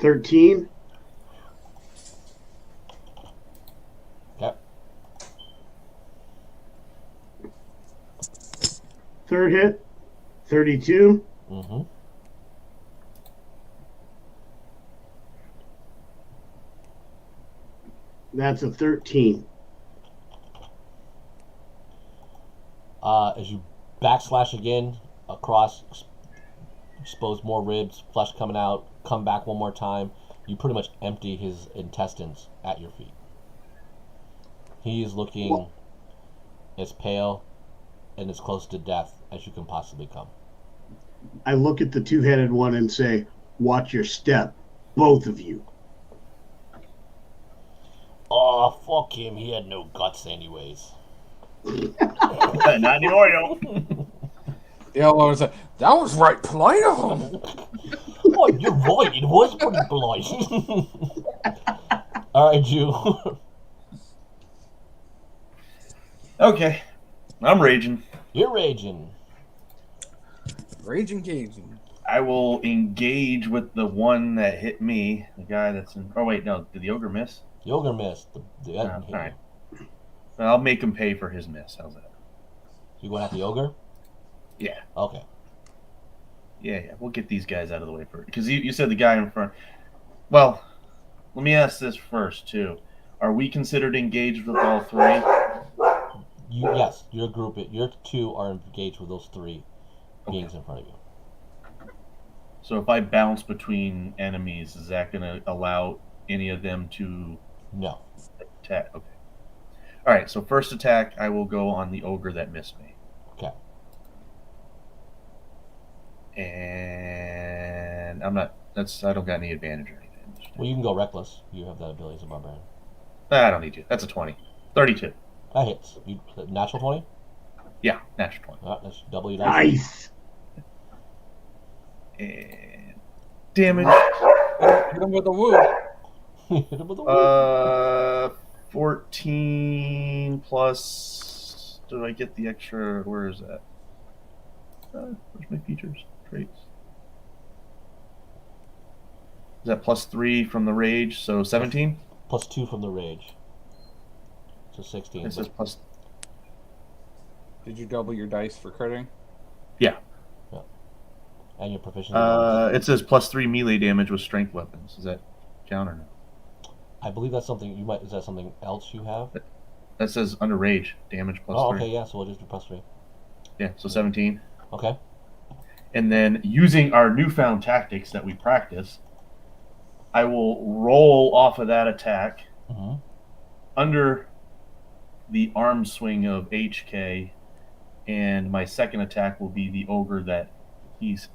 13. third hit. 32. Mm-hmm. That's a 13. As you backslash again across, expose more ribs, flesh coming out, come back one more time. You pretty much empty his intestines at your feet. He is looking as pale and as close to death as you can possibly come. I look at the two-headed one and say, watch your step, both of you. Oh, fuck him. He had no guts anyways. Not anymore, yo. The elbow was like, that was right polite of him. Oh, you're right. It was pretty polite. All right, Jew. Okay. I'm raging. You're raging. Raging Cajun. I will engage with the one that hit me. The guy that's in... Oh, wait, no. Did the ogre miss? The ogre missed. The All right. I'll make him pay for his miss. How's that? You going at the ogre? Yeah. Okay. Yeah. We'll get these guys out of the way first. Because you said the guy in front... Well, let me ask this first, too. Are we considered engaged with all three? Yes, your group, your two are engaged with those three beings in front of you. So if I bounce between enemies, is that going to allow any of them to No. attack? Okay. All right, so first attack, I will go on the ogre that missed me. Okay. And I'm not... I don't got any advantage or anything. Well, you can go reckless. You have that ability as a barbarian. I don't need to. That's a 20. 32. That hits. Natural 20? Yeah, natural 20. All right, that's double your dice. Nice. And damage. Hit him with a woo. Hit him with a 14 plus... Do I get the extra... Where is that? Where's my features? Traits. Is that plus 3 from the rage? So 17? Plus 2 from the rage. So 16. It says plus... Did you double your dice for critting? Yeah. And your proficiency. It says plus 3 melee damage with strength weapons. Does that count or no? I believe that's something you might... Is that something else you have? That says under rage. Damage plus 3. Okay, yeah, so we'll just do plus 3. Yeah, so 17. Okay. And then using our newfound tactics that we practice, I will roll off of that attack under the arm swing of HK, and my second attack will be the ogre that he's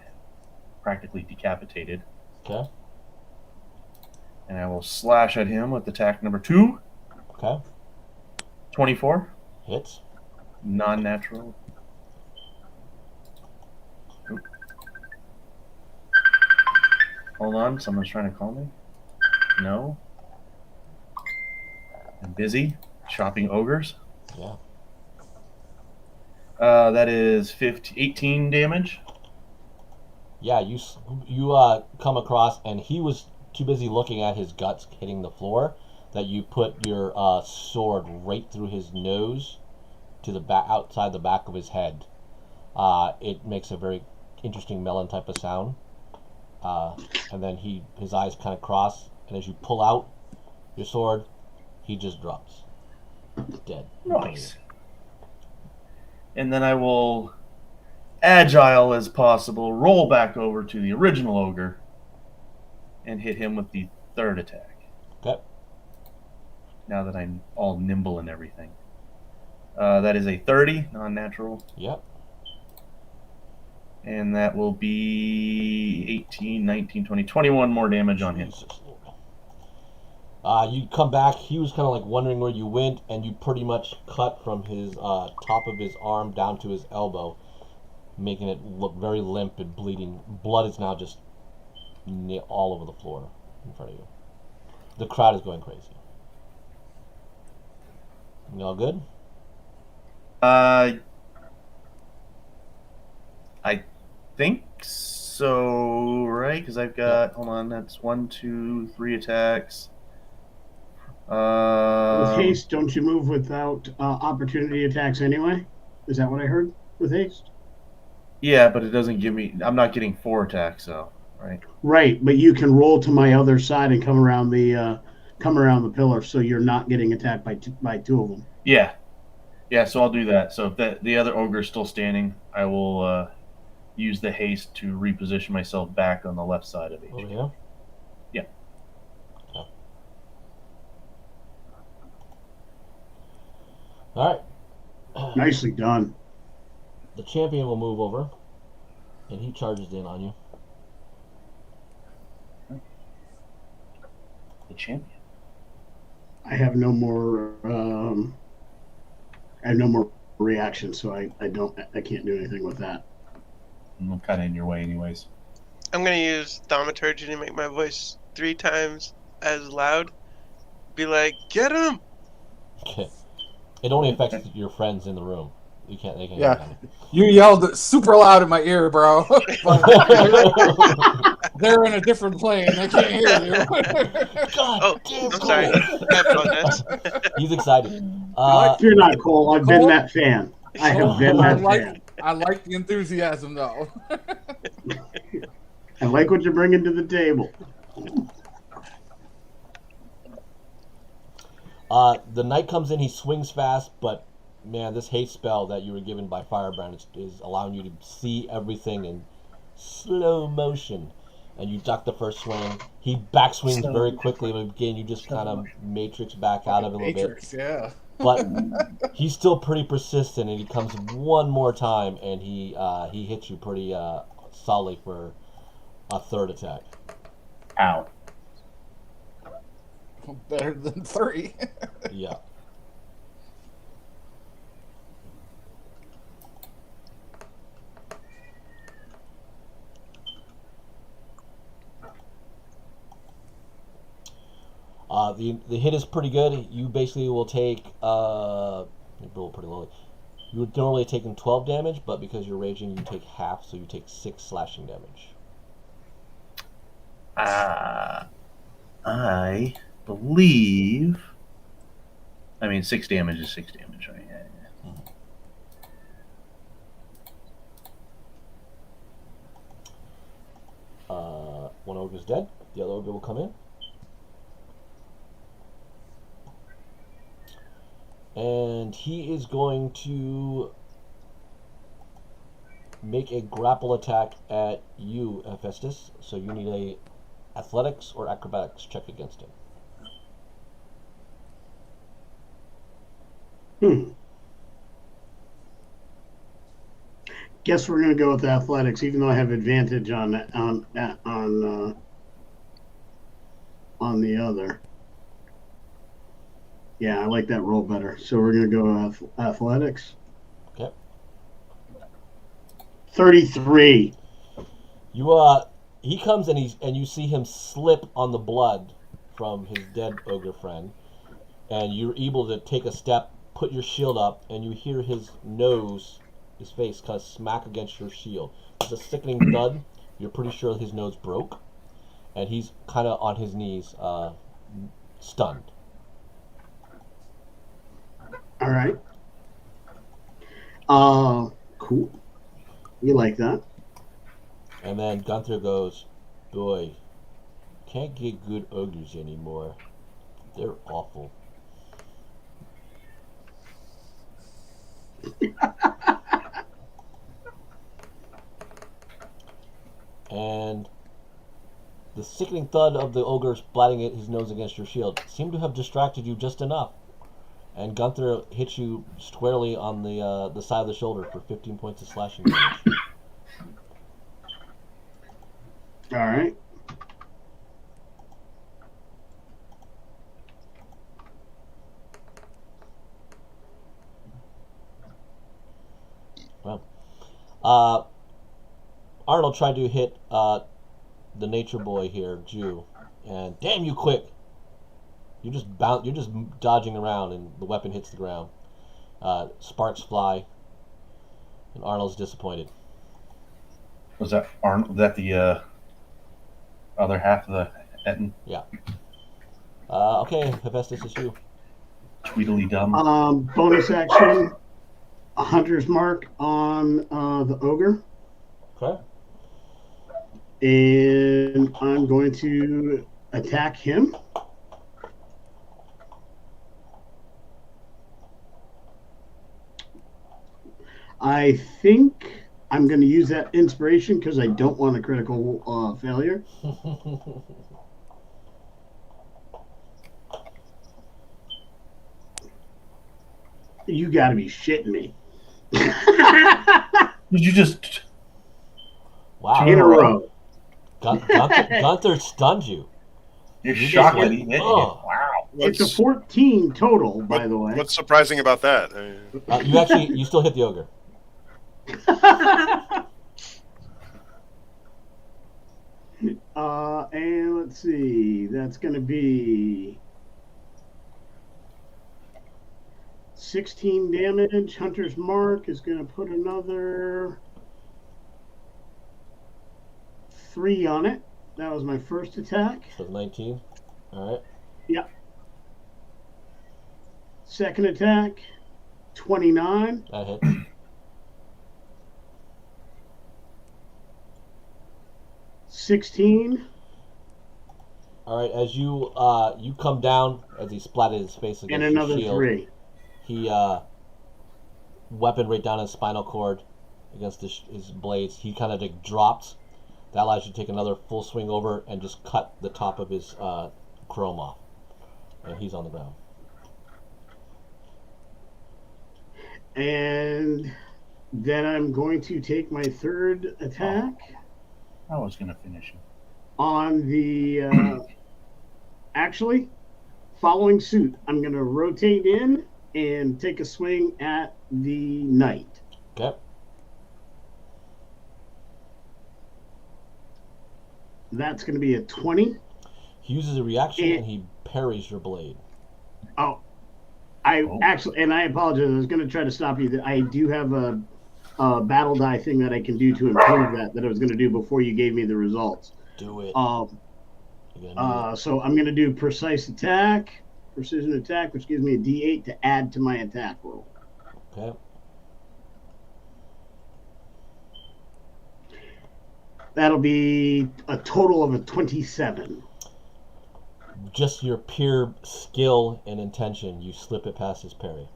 practically decapitated. Okay. And I will slash at him with attack number 2. Okay. 24. Hits. Non-natural. Oop. Hold on, someone's trying to call me. No. I'm busy shopping ogres. Yeah. That is 18 damage. Yeah, you come across, and he was too busy looking at his guts hitting the floor that you put your sword right through his nose to the back, outside the back of his head. It makes a very interesting melon type of sound. And then his eyes kind of cross, and as you pull out your sword, he just drops. Dead. Nice. And then I will, agile as possible, roll back over to the original ogre and hit him with the third attack. Okay. Now that I'm all nimble and everything. That is a 30, non-natural. Yep. And that will be 18, 19, 20, 21 more damage on him. Jesus Lord. You come back. He was kind of like wondering where you went, and you pretty much cut from his top of his arm down to his elbow, making it look very limp and bleeding. Blood is now just all over the floor in front of you. The crowd is going crazy. You all good? I think so, right? Because I've got, hold on, that's 1, 2, 3 attacks. With haste, don't you move without opportunity attacks anyway? Is that what I heard with haste? Yeah, but it doesn't give me. I'm not getting 4 attacks, though, right? Right, but you can roll to my other side and come around the pillar, so you're not getting attacked by two of them. Yeah, yeah. So I'll do that. So if the other ogre is still standing, I will use the haste to reposition myself back on the left side of HQ. Over here? Yeah. Okay. Alright. Nicely done. The champion will move over, and he charges in on you. The champion. I have no more. I have no more reaction, so I can't do anything with that. I'm kind of in your way, anyways. I'm gonna use thaumaturgy to make my voice 3 times as loud. Be like, get him! Okay. It only affects your friends in the room. They can't hear Yeah. you. You yelled super loud in my ear, bro. They're in a different plane. They can't hear you. God Oh, damn, I'm Cole. sorry. I apologize. He's excited. You're not, Cole. I've been that fan. I have been I that fan. like the enthusiasm, though. I like what you're bringing to the table. The knight comes in, he swings fast, but man, this haste spell that you were given by Firebrand is allowing you to see everything in slow motion. And you duck the first swing. He backswings very quickly, but again, you just kind of matrix back out of it a little Matrix, bit. yeah. But he's still pretty persistent, and he comes one more time, and he hits you pretty solidly for a third attack. Ow. Better than 3. Yeah. The hit is pretty good. You basically will take you roll pretty lowly. You would normally have taken 12 damage, but because you're raging, you take half, so you take 6 slashing damage. I believe. I mean, 6 damage is 6 damage, right? Yeah. One ogre is dead. The other ogre will come in. And he is going to make a grapple attack at you, Hephaestus. So you need a athletics or acrobatics check against him. Guess we're gonna go with athletics, even though I have advantage on the other. Yeah, I like that roll better. So we're gonna go athletics. Okay. 33. He comes and you see him slip on the blood from his dead ogre friend, and you're able to take a step, put your shield up, and you hear his face kind of smack against your shield. It's a sickening thud. You're pretty sure his nose broke, and he's kind of on his knees, stunned. All right. Cool. You like that? And then Gunther goes, boy, can't get good ogres anymore. They're awful. And the sickening thud of the ogre splatting his nose against your shield seemed to have distracted you just enough. And Gunther hits you squarely on the side of the shoulder for 15 points of slashing damage. All right. Well, Arnold tried to hit the nature boy here, Jew, and damn you quick! You're just dodging around, and the weapon hits the ground. Sparks fly, and Arnold's disappointed. Was that Arnold? Was that the other half of the Etten? Yeah. Okay, Hephaestus, is you. Tweedledum. Bonus action. A hunter's mark on the ogre. Okay. And I'm going to attack him. I think I'm going to use that inspiration because I don't want a critical failure. You got to be shitting me. Did you just Wow. In a row. Gunther stunned you. You're You shocked just that he went, hit you. "Ugh." Wow. It's a 14 total, by the way. What's surprising about that? You still hit the ogre. And let's see. That's going to be 16 damage. Hunter's Mark is going to put another 3 on it. That was my first attack. So 19. All right. Yep. Second attack, 29. That hits. $16. All right. As you come down, as he splatted his face against And your another shield, 3. he weapon right down his spinal cord against his blades. He kind of like drops. That allows you to take another full swing over and just cut the top of his chrome off, and he's on the ground. And then I'm going to take my third attack I was going to finish him. on the. Actually, following suit, I'm going to rotate in and take a swing at the knight. Okay. That's going to be a 20. He uses a reaction and he parries your blade. Oh, actually, and I apologize. I was going to try to stop you. I do have a battle die thing that I can do to improve that I was going to do before you gave me the results. Do it. So I'm going to do precision attack, which gives me a D8 to add to my attack roll. Okay. That'll be a total of a 27. Just your pure skill and intention, you slip it past his parry.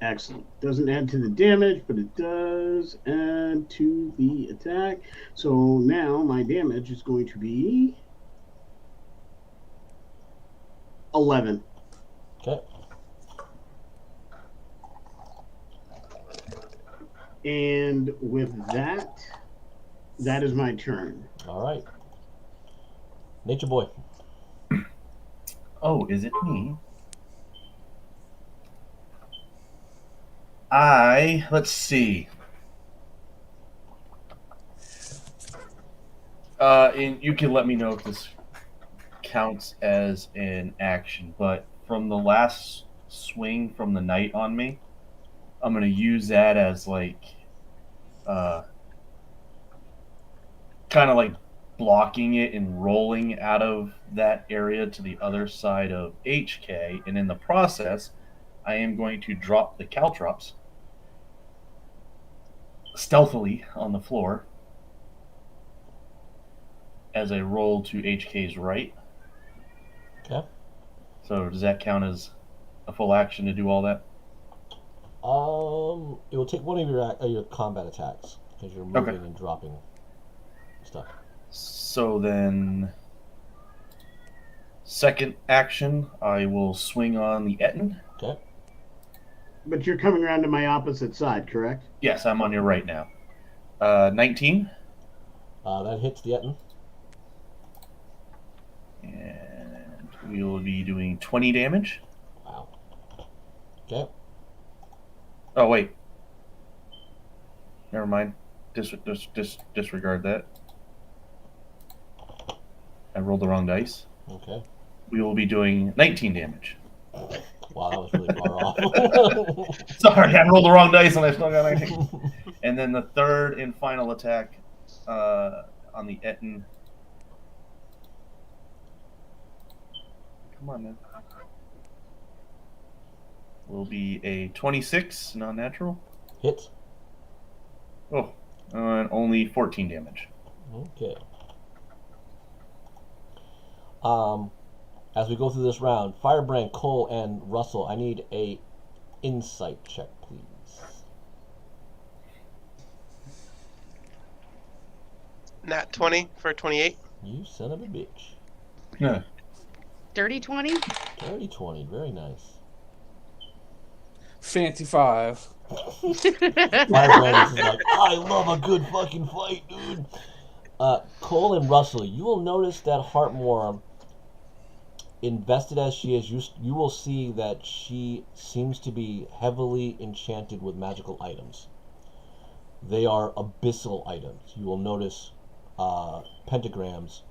Excellent. Doesn't add to the damage, but it does add to the attack. So now my damage is going to be 11. Okay. And with that, that is my turn. All right. Nature Boy. Oh, is it me? Let's see. And you can let me know if this counts as an action, but from the last swing from the knight on me, I'm going to use that as like, kind of like blocking it and rolling out of that area to the other side of HK, and in the process, I am going to drop the caltrops stealthily on the floor as I roll to HK's right. Okay. So does that count as a full action to do all that? It will take one of your combat attacks because you're moving and dropping stuff. So then, second action, I will swing on the Etten. Okay. But you're coming around to my opposite side, correct? Yes, I'm on your right now. 19. That hits the Etten. And we will be doing 20 damage. Wow. Okay. Oh, wait. Never mind. Disregard that. I rolled the wrong dice. Okay. We will be doing 19 damage. Wow, that was really far off. Sorry, I rolled the wrong dice and I still got 19. And then the third and final attack on the Etten. Come on, man. Will be a 26, non-natural. Hits. Oh, And only 14 damage. Okay. As we go through this round, Firebrand, Cole, and Russell, I need a insight check, please. Nat 20 for 28. You son of a bitch. Yeah. Dirty 20? Dirty 20, very nice. Fancy 5. Firebrand is like, I love a good fucking fight, dude. Cole and Russell, you will notice that Heartmore, invested as she is, you will see that she seems to be heavily enchanted with magical items. They are abyssal items. You will notice pentagrams,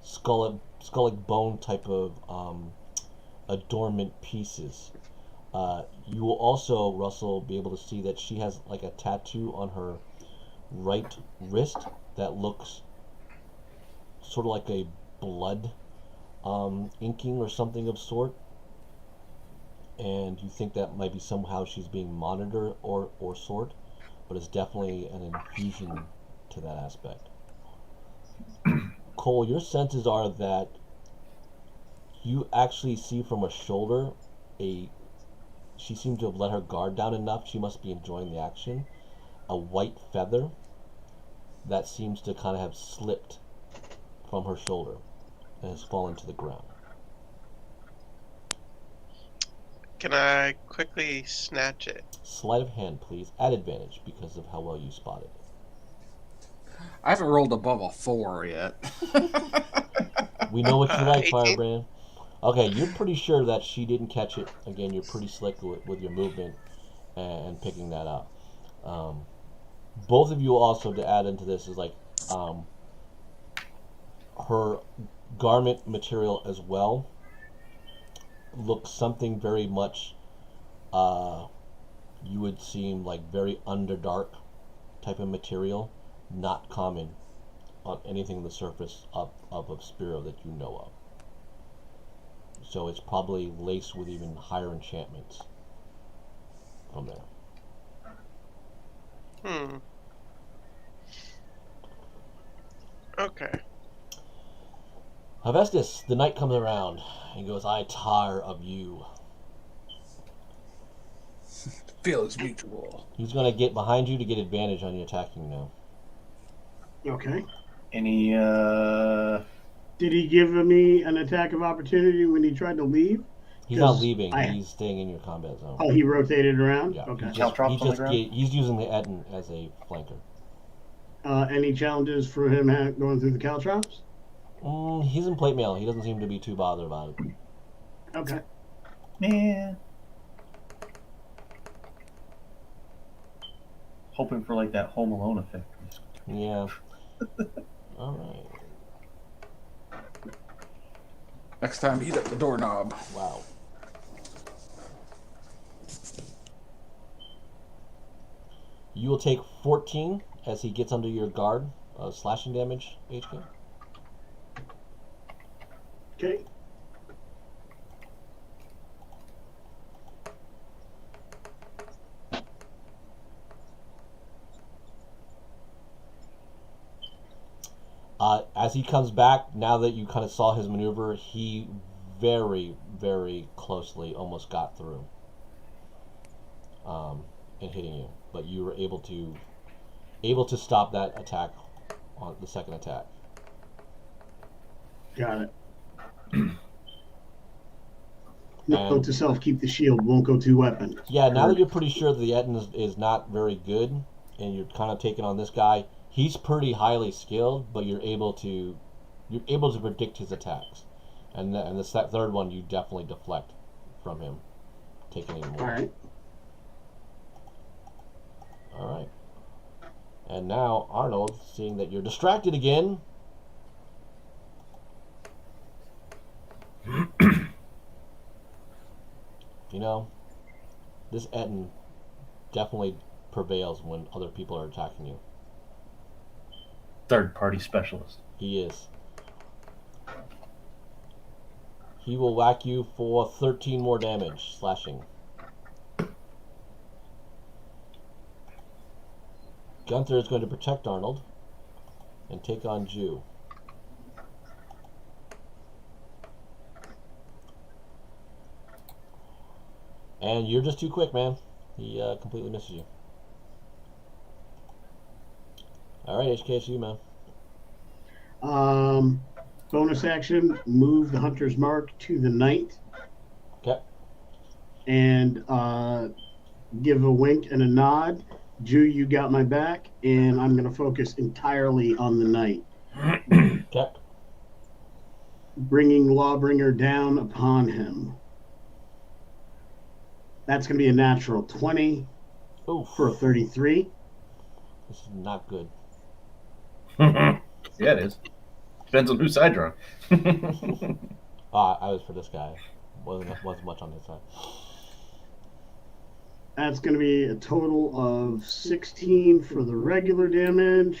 skullic bone type of adornment pieces. You will also, Russell, be able to see that she has like a tattoo on her right wrist that looks sort of like a blood inking or something of sort, and you think that might be somehow she's being monitored or sort, but it's definitely an infusion to that aspect. Cole, your senses are that you actually see from a shoulder she seemed to have let her guard down enough, she must be enjoying the action, a white feather that seems to kind of have slipped from her shoulder and has fallen to the ground. Can I quickly snatch it? Sleight of hand, please, at advantage because of how well you spot it. I haven't rolled above a 4 yet. We know what you like, 18. Firebrand. Okay, you're pretty sure that she didn't catch it. Again, you're pretty slick with your movement and picking that up. Both of you also, to add into this, is like her garment material as well looks something very much you would seem like very underdark type of material, not common on anything on the surface of Spero that you know of. So it's probably laced with even higher enchantments from there. Okay. Hephaestus, the night comes around and goes, I tire of you. Feelings mutual. He's going to get behind you to get advantage on you attacking now. Okay. Any, Did he give me an attack of opportunity when he tried to leave? He's not leaving. He's staying in your combat zone. Oh, he rotated around? Yeah. Okay. He's using the Etten as a flanker. Any challenges for him going through the caltrops? He's in plate mail. He doesn't seem to be too bothered about it. Okay. man. Hoping for like that Home Alone effect. Yeah. All right. Next time, heat up the doorknob. Wow. You will take 14 as he gets under your guard, slashing damage, HK. Okay. As he comes back, now that you kind of saw his maneuver, he very, very closely almost got through and hitting you. But you were able to stop that attack on the second attack. Got it. Note to self, keep the shield, won't go to weapon. Yeah, now that you're pretty sure that the Etten is not very good, and you're kind of taking on this guy, he's pretty highly skilled, but you're able to predict his attacks, and the third one you definitely deflect from him, taking him more. All right. All right. And now Arnold, seeing that you're distracted again. You know, this Etten definitely prevails when other people are attacking you. Third-party specialist. He is. He will whack you for 13 more damage, slashing. Gunther is going to protect Arnold and take on Jew. And you're just too quick, man. He completely misses you. All right, HK, it's you, man. Bonus action, move the Hunter's Mark to the knight. Okay. And give a wink and a nod. Jew, you got my back, and I'm going to focus entirely on the knight. Okay. Bringing Lawbringer down upon him. That's going to be a natural 20 Oof. for a 33. This is not good. Yeah, it is. Depends on whose side you're on. I was for this guy. Wasn't much on this side. That's going to be a total of 16 for the regular damage.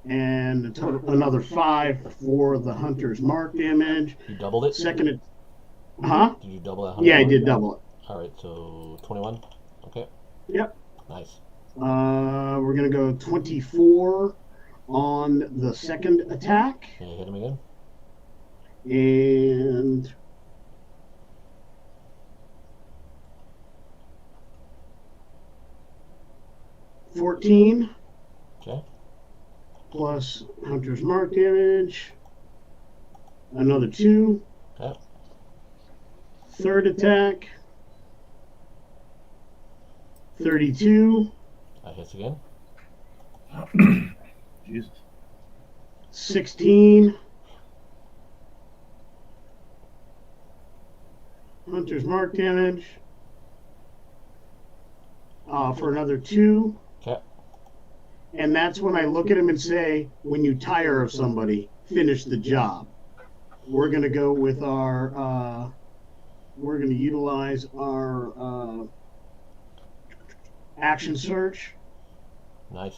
And a total, another 5 for the Hunter's Mark damage. You doubled it? Second, huh? Did you double that? 100? Yeah, I did double it. All right, so 21. Okay. Yep. Nice. We're going to go 24 on the second attack. Can you hit him again? And 14 Okay. plus Hunter's Mark damage. Another 2. Okay. Third attack. 32. That hits again. Jesus. 16. Hunter's Mark damage. For another 2. Okay. And that's when I look at him and say, when you tire of somebody, finish the job. We're going to go with our, we're going to utilize our action search. Nice.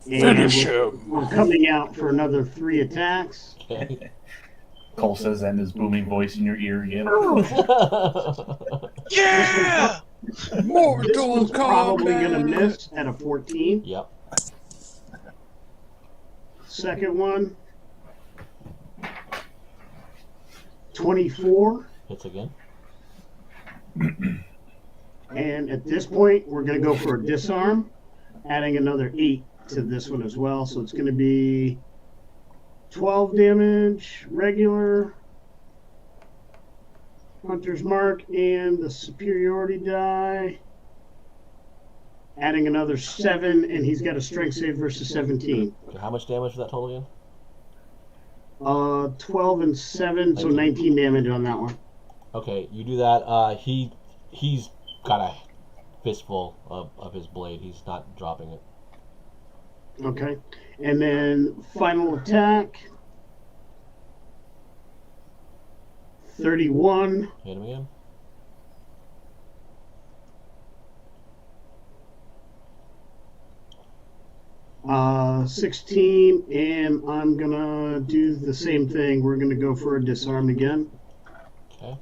Finish And him. we're coming out for another 3 attacks. Okay. Cole says that in his booming voice in your ear again. Yeah! This Mortal one's probably going to Kombat. miss at a 14. Yep. Second one, 24. Hits again. And at this point, we're going to go for a disarm, adding another 8 to this one as well. So it's going to be 12 damage, regular, Hunter's Mark, and the superiority die. Adding another 7, and he's got a strength save versus 17. Okay, how much damage for that total again? 12 and 7, so 19 damage on that one. Okay, you do that. He's got a fistful of his blade. He's not dropping it. Okay. And then final attack. 31. Hit him again. Uh, 16, and I'm gonna do the same thing. We're gonna go for a disarm again. Okay.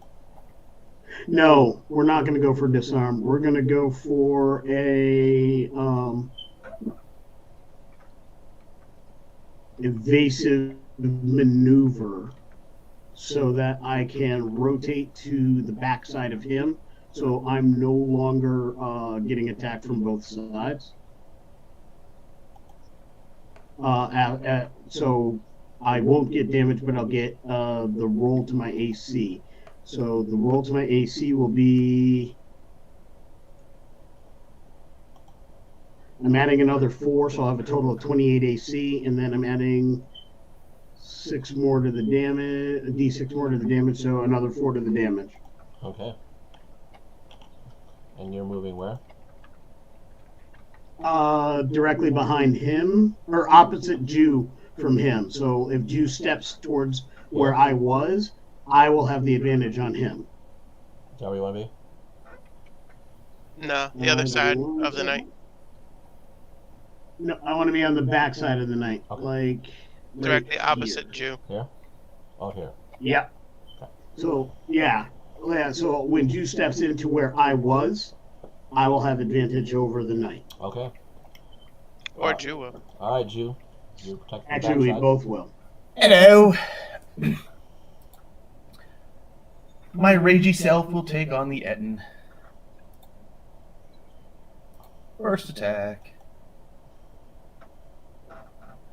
No, we're not gonna go for disarm. We're gonna go for a evasive maneuver, so that I can rotate to the backside of him, so I'm no longer getting attacked from both sides. So I won't get damage, but I'll get the roll to my AC. So the roll to my AC will be... I'm adding another 4, so I'll have a total of 28 AC, and then I'm adding 6 more to the damage, a D6 more to the damage, so another 4 to the damage. Okay. And you're moving where? Directly behind him, or opposite Jew from him. So if Jew steps towards where I was, I will have the advantage on him. Is that where you want to be? No, the other side of the night. No, I want to be on the back side of the night, Okay. like Directly right opposite here. Jew. Here? Oh, here. Yeah. Okay. So yeah, Yeah, so when Jew steps into where I was, I will have advantage over the knight. Okay. Or Jew will. All right, Jew. You're protecting the Actually, we backside. both will. Hello. My ragey self will take on the Etten. First attack.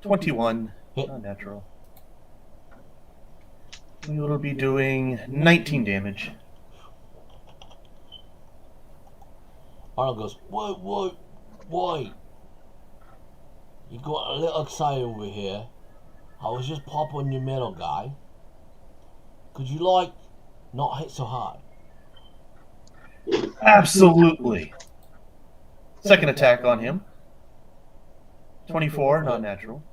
21. Hit. Unnatural. We'll be doing 19 damage. Arnold goes, wait. You got a little excited over here. I was just popping your metal, guy. Could you, not hit so hard? Absolutely. Second attack on him. 24, not natural.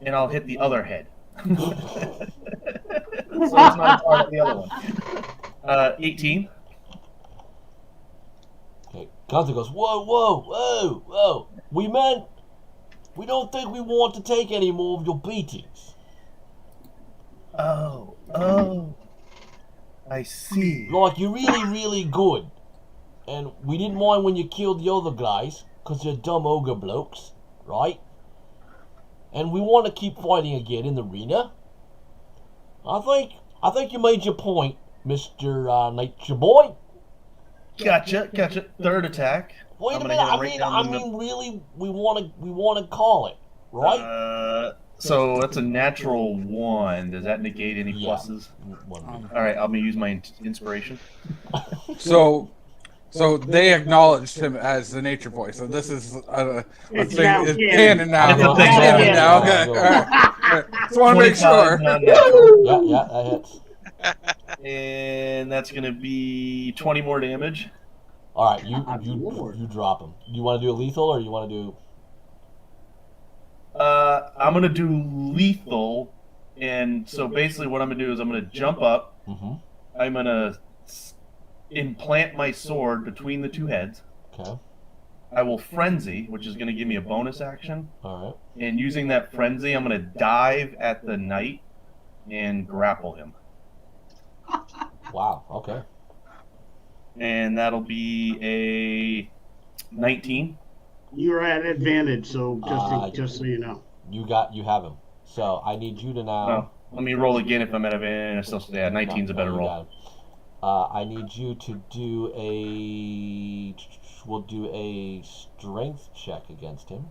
And I'll hit the other head. So it's not part of the other one. 18. Okay. Gunther goes, whoa. We don't think we want to take any more of your beatings. Oh. I see. You're really, really good. And we didn't mind when you killed the other guys, because they're dumb ogre blokes, right? And we want to keep fighting again in the arena. I think you made your point, Mr. Nature Boy. Gotcha. Third attack. Wait a I'm minute, gonna hit him right down the I mean, really, we want to call it, right? So that's a natural 1. Does that negate any pluses? All right, I'm gonna use my inspiration. So they acknowledged him as the nature boy. So this is a It's thing. now It's canon. canon now. It's a It's thing canon now. now. Okay. Yeah. All right. Just want to make 25 sure. non-natural. Yeah, that hits. And that's gonna be 20 more damage. All right, Lord. you drop him. You want to do a lethal, or you want to do? I'm gonna do lethal, and so basically what I'm gonna do is I'm gonna jump up. Mm-hmm. I'm gonna implant my sword between the two heads. Okay. I will frenzy, which is gonna give me a bonus action. All right. And using that frenzy, I'm gonna dive at the knight and grapple him. Wow. Okay. And that'll be a 19. You're at advantage, so just so you know. You have him. So I need you to now. No, let me roll again if I'm at advantage. Yeah, 19's a better you roll. got him. I need you to do a. We'll do a strength check against him.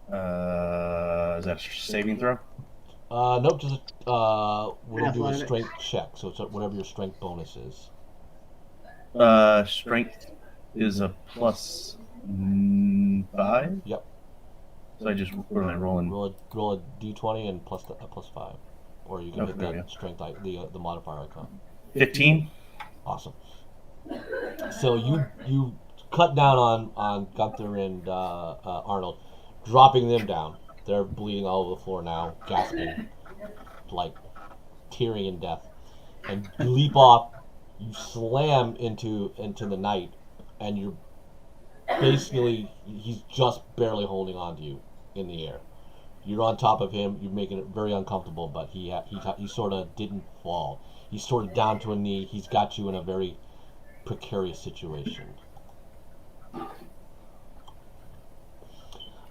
Is that a saving throw? Nope. Just we're gonna do a Athletics. strength check. So it's whatever your strength bonus is. Strength is a plus 5. Yep. So I just what am I rolling? Roll a d20 and plus 5, or you can Okay, hit there that we go. strength the modifier icon. 15. Awesome. So you cut down on Gunther and Arnold, dropping them down. They're bleeding all over the floor now, gasping, tearing in death. And you leap off, you slam into the knight, and you're basically he's just barely holding on to you in the air. You're on top of him. You're making it very uncomfortable, but he sort of didn't fall. He's sort of down to a knee. He's got you in a very precarious situation.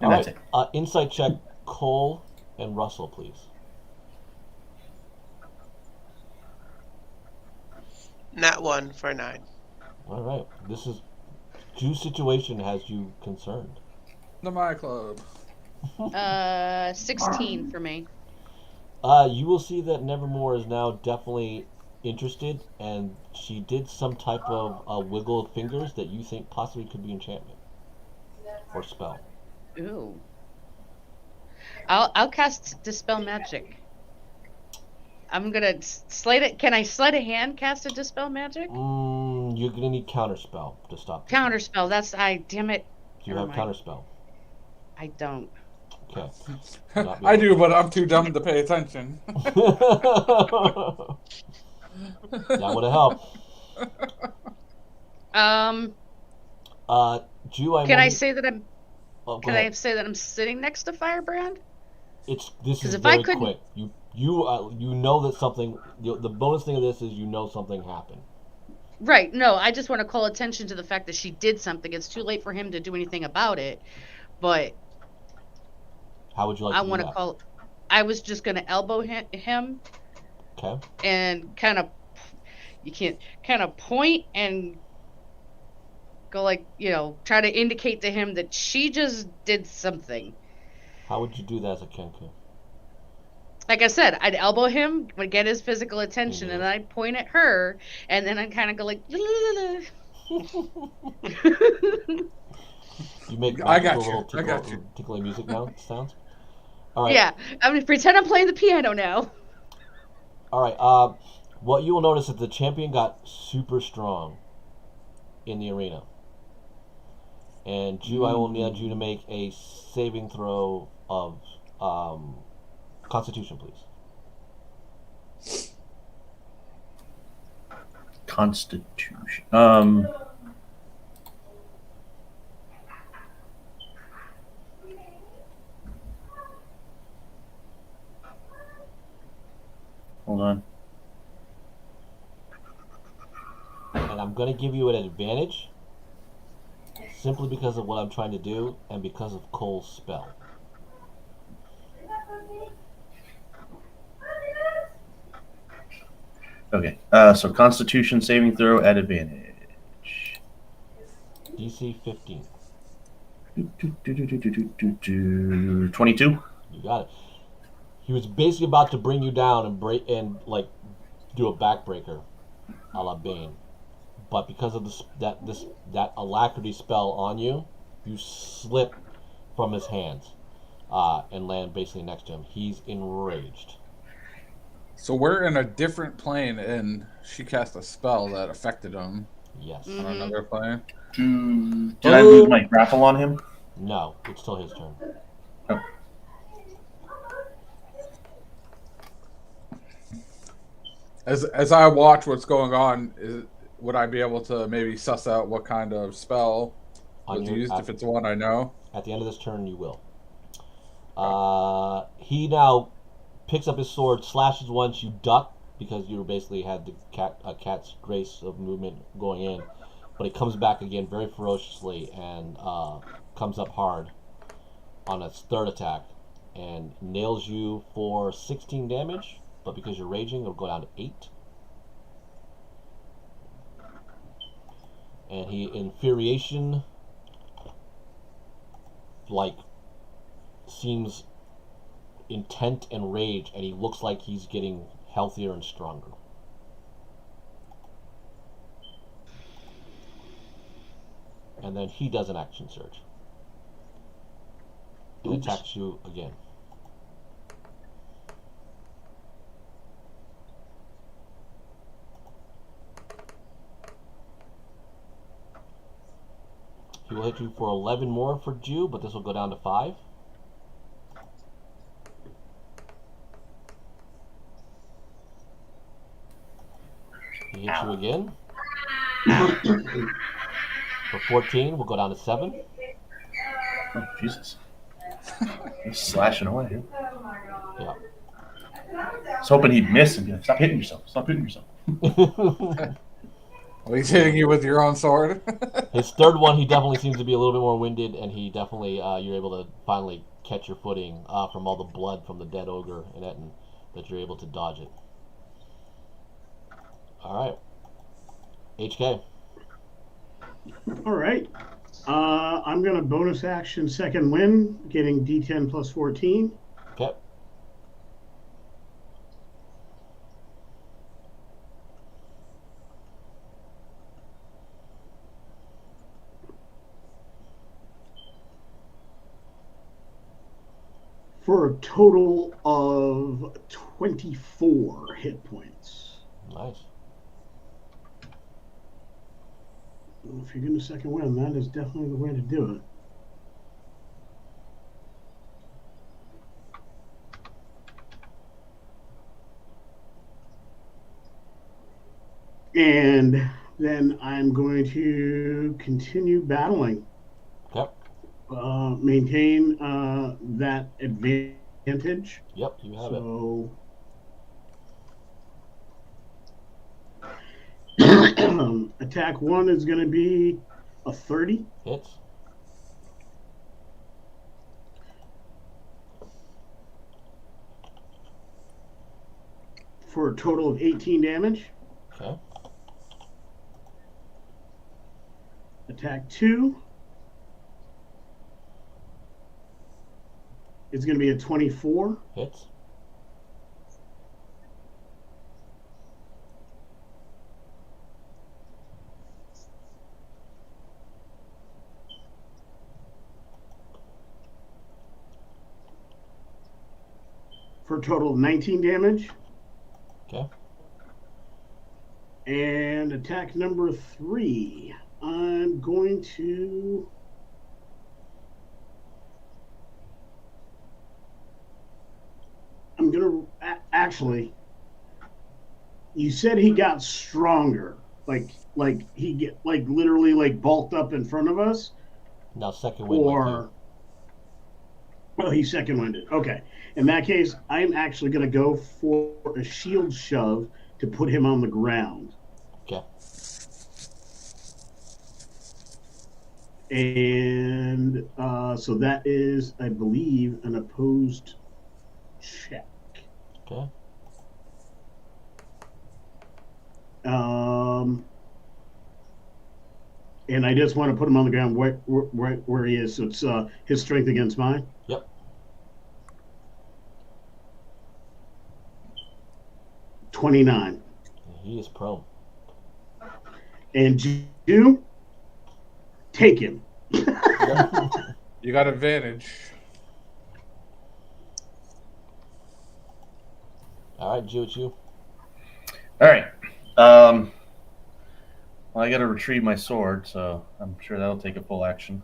And that's it. Insight check, Cole and Russell, please. Nat 1 for 9. All right. This is Jew's situation has you concerned. The My Club. 16 for me. You will see that Nevermore is now definitely interested, and she did some type of wiggle of fingers that you think possibly could be enchantment or spell. Ooh. I'll cast Dispel Magic. I'm gonna sleight it. Can I sleight of hand cast a Dispel Magic? You're gonna need counterspell to stop. Counterspell. Damn it. Do you have counterspell? I don't. Okay. I do, but I'm too dumb to pay attention. That would have helped. Jew, Can I say that I'm? Oh, Can I say that I'm sitting next to Firebrand? This is if I very couldn't- quick. You you know that something. The bonus thing of this is you know something happened. Right. No, I just want to call attention to the fact that she did something. It's too late for him to do anything about it, but How would you like I to do want to that? call. I was just going to elbow him Okay. and kind of, you can't kind of point and go like, try to indicate to him that she just did something. How would you do that as a Kenku? Like I said, I'd elbow him, would get his physical attention, and Yes. I'd point at her, and then I'd kind of go like, You make I magical got you. little I got you. tickling music now sounds. All right. yeah. I mean, pretend I'm playing the piano now. All right. What you will notice is the champion got super strong in the arena. And Jew, I will need you to make a saving throw of Constitution, please. Constitution. Hold on. And I'm going to give you an advantage simply because of what I'm trying to do and because of Cole's spell. Okay. So Constitution saving throw at advantage. DC 15. 22. You got it. He was basically about to bring you down and break and like do a backbreaker, a la Bane, but because of that alacrity spell on you, you slip from his hands and land basically next to him. He's enraged. So we're in a different plane, and she cast a spell that affected him Yes. on another plane. Did I lose my grapple on him? No, it's still his turn. Oh. As I watch what's going on, would I be able to maybe suss out what kind of spell was used if it's one I know? At the end of this turn, you will. He now picks up his sword, slashes once, you duck because you basically had a cat's grace of movement going in, but he comes back again very ferociously and comes up hard on its third attack and nails you for 16 damage, but because you're raging, it'll go down to 8. And he, infuriation, like, seems intent and rage, and he looks like he's getting healthier and stronger. And then he does an action surge and attacks you again. He will hit you for 11 more for Jew, but this will go down to 5. He hits you again. For 14, we'll go down to 7. Oh, Jesus. He's slashing away. Yeah. I was hoping he'd miss and be like, stop hitting yourself. Stop hitting yourself. Well, he's hitting you with your own sword. His third one, he definitely seems to be a little bit more winded, and he definitely, you're able to finally catch your footing from all the blood from the dead ogre in Etten, that you're able to dodge it. All right. HK. All right. I'm going to bonus action second win, getting D10 plus 14. Okay. For a total of 24 hit points. Nice. If you're going to second win, that is definitely the way to do it. And then I'm going to continue battling. Okay. Maintain that advantage. Yep, you have it. So Attack 1 is going to be a 30. Hits. For a total of 18 damage. Okay. Attack 2 is going to be a 24. Hits. For a total of 19 damage. Okay. And attack number 3, I'm going to... actually, you said he got stronger, like he get literally bulked up in front of us. Now second wind. Or he's second winded. Okay, in that case, I'm actually going to go for a shield shove to put him on the ground. Okay. And so that is, I believe, an opposed check. Okay. And I just want to put him on the ground where he is. So it's his strength against mine. Yep. $29. He is prone. And you take him. You got advantage. All right, Jew, it's you. All right. Well, I got to retrieve my sword, so I'm sure that'll take a full action.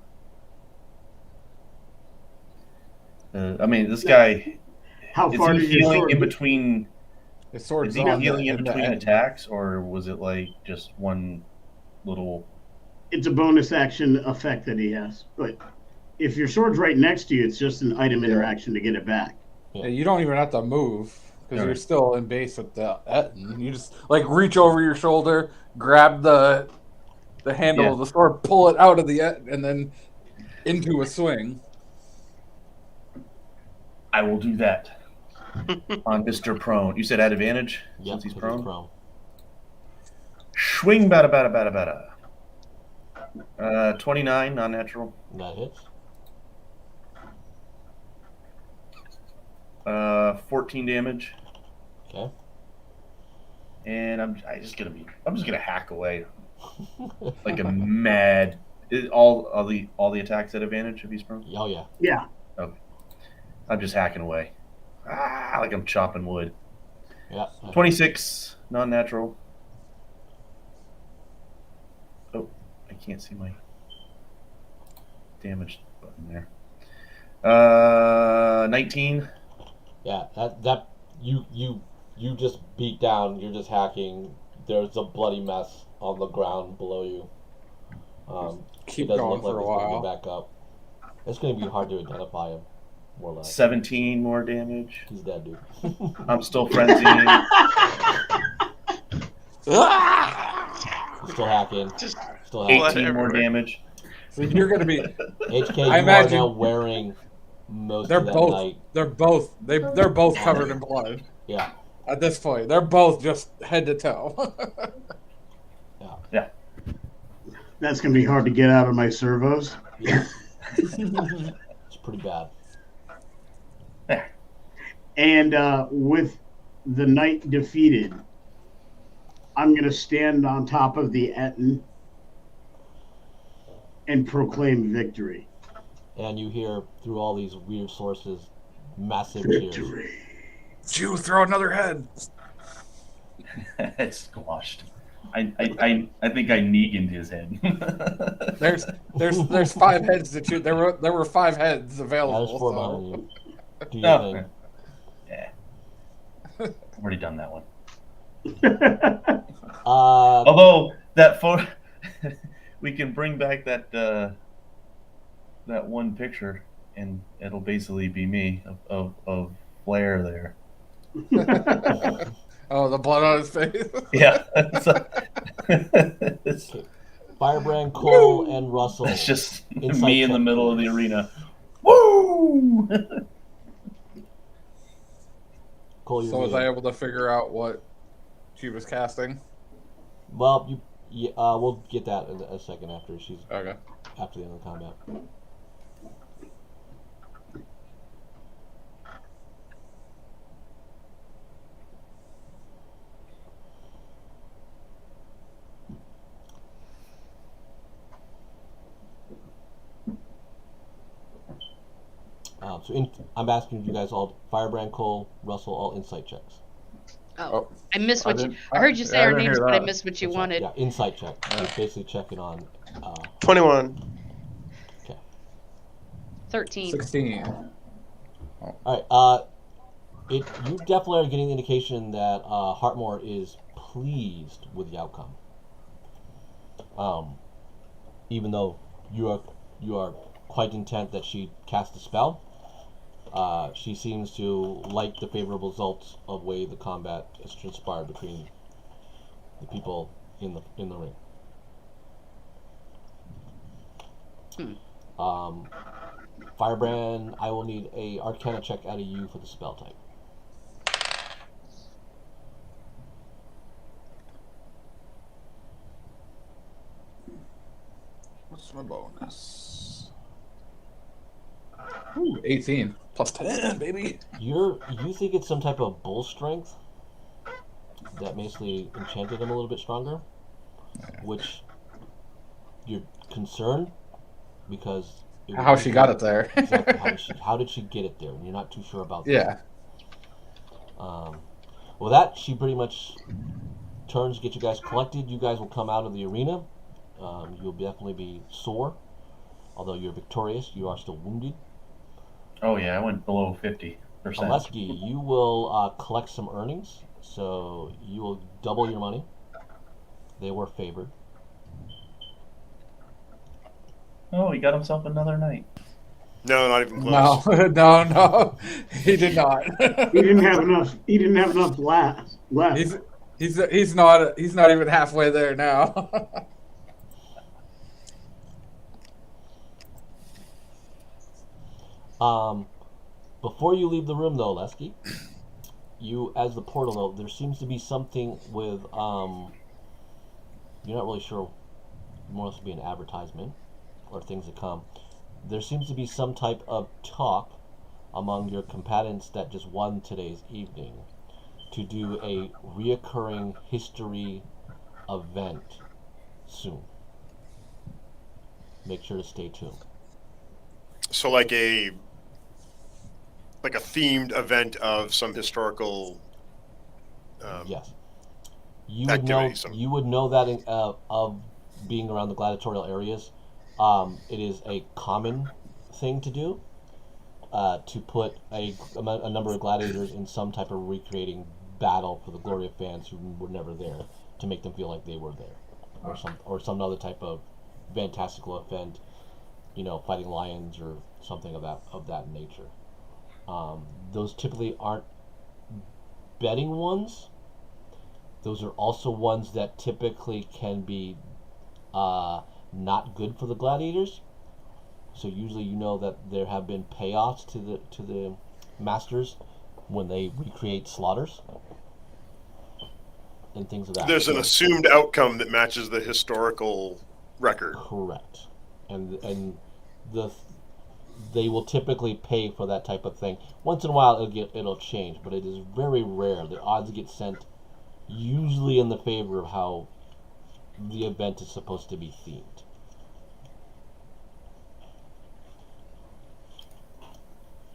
I mean, this guy. How is far he did your healing sword in get? between? His sword's Is he on healing the, in between attacks, or was it like just one little? It's a bonus action effect that he has. But if your sword's right next to you, it's just an item interaction to get it back. Yeah, you don't even have to move because All you're right. still in base with the Etten. You just reach over your shoulder, grab the handle of the sword, pull it out of the Etten, and then into a swing. I will do that on Mr. Prone. You said at advantage Yep, since he's 'cause prone. Swing, bada, bada, bada, bada. 29, non-natural. That hits. 14 damage. Okay. And I'm just gonna hack away like a mad. All the attacks at advantage if he's prone. Oh yeah. Yeah. Okay. I'm just hacking away. Like I'm chopping wood. Yeah. 26, non-natural. Oh, I can't see my damage button there. 19. Yeah. That you just beat down. You're just hacking. There's a bloody mess on the ground below you. Keep it doesn't going look like for a it's gonna while. get back up. It's gonna be hard to identify him. More or less. 17 more damage. He's dead, dude. I'm still frenzying. Still hacking. Just Still hacking. 18 more damage. So you're going to be. HK, you I are imagine- now wearing most They're of that both. night. They're both covered in blood. Yeah. At this point, they're both just head to toe. Yeah. That's going to be hard to get out of my servos. Yeah. It's pretty bad. And with the knight defeated, I'm going to stand on top of the Etten and proclaim victory. And you hear through all these weird sources massive cheers. Victory. Jew, throw another head. It's squashed. I think I Negan'd his head. There's 5 heads to choose. There were 5 heads There's available. 4 so- behind you. Do your No. thing. Yeah. I've already done that one. Uh, Although that photo, we can bring back that one picture, and it'll basically be me of Flair there. Oh, the blood on his face. Yeah. So, it's, Okay. Firebrand, Cole, and Russell. it's just Insight me in the check, middle of the please. arena. Woo! Cole, you're So was I muted. able to figure out what she was casting? Well, we'll get that in a second after Okay. after the end of the combat. I'm asking you guys all, Firebrand, Cole, Russell, all insight checks. Oh, I missed what you. didn't- I heard you say I our didn't names, hear but I that. missed what you That's right, wanted. Yeah, insight check. You're basically checking on. 21. 13. 16. All right. You definitely are getting the indication that Hartmore is pleased with the outcome. Even though you are quite intent that she cast a spell, she seems to like the favorable results of way the combat has transpired between the people in the ring. Firebrand, I will need a Arcana check out of you for the spell type. What's my bonus? Ooh, 18 plus 10, baby. You think it's some type of bull strength that basically enchanted him a little bit stronger, which you're concerned because How she got it there. Exactly. How did she get it there? And you're not too sure about that. Yeah. Well, that she pretty much turns to get you guys collected. You guys will come out of the arena. You'll definitely be sore, although you're victorious. You are still wounded. Oh yeah, I went below 50%. Alesky, you will collect some earnings, so you will double your money. They were favored. Oh, he got himself another night. No, not even close. No, he did not. He didn't have enough. He didn't have enough left. He's not even halfway there now. Before you leave the room, though, Lesky, you, as the portal, though, there seems to be something with, you're not really sure, more or less be an advertisement, or things to come. There seems to be some type of talk among your combatants that just won today's evening to do a reoccurring history event soon. Make sure to stay tuned. So like a themed event of some historical Yes. You would know. You would know that of being around the gladiatorial areas. It is a common thing to do. To put a number of gladiators in some type of recreating battle for the glory of fans who were never there, to make them feel like they were there, or some other type of fantastical event, fighting lions or something of that nature. Those typically aren't betting ones. Those are also ones that typically can be not good for the gladiators. So usually you know that there have been payoffs to the masters when they recreate slaughters and things of that. There's an assumed outcome that matches the historical record. Correct, and they will typically pay for that type of thing. Once in a while it'll change, but it is very rare. The odds get sent usually in the favor of how the event is supposed to be themed.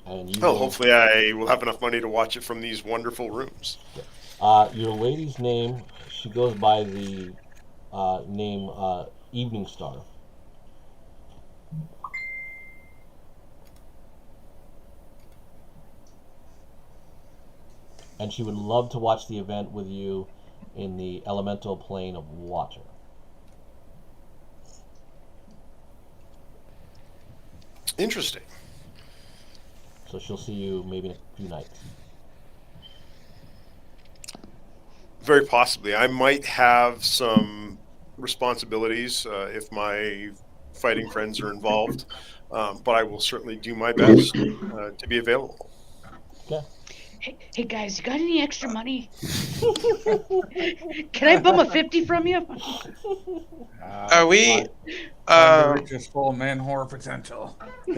And hopefully I will have enough money to watch it from these wonderful rooms. Your lady's name, she goes by the name Evening Star. And she would love to watch the event with you in the elemental plane of water. Interesting. So she'll see you maybe in a few nights. Very possibly. I might have some responsibilities if my fighting friends are involved, but I will certainly do my best to be available. Hey guys, you got any extra money? Can I bum a 50 from you? Are we? Time to reach his full man whore potential.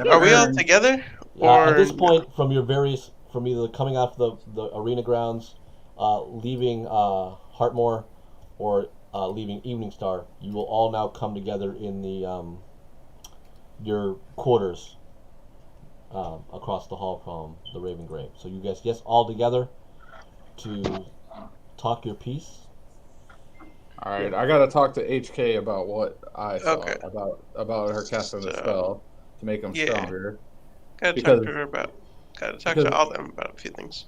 Are we all together? Or At this point, from either coming out of the arena grounds, leaving Hartmoor, or leaving Evening Star, you will all now come together in the your quarters across the hall from the Raven Grave. So you guys, yes, all together to talk your piece. All right, I gotta talk to HK about what I saw Okay. about her casting the spell to make him stronger. Gotta talk to all of them about a few things.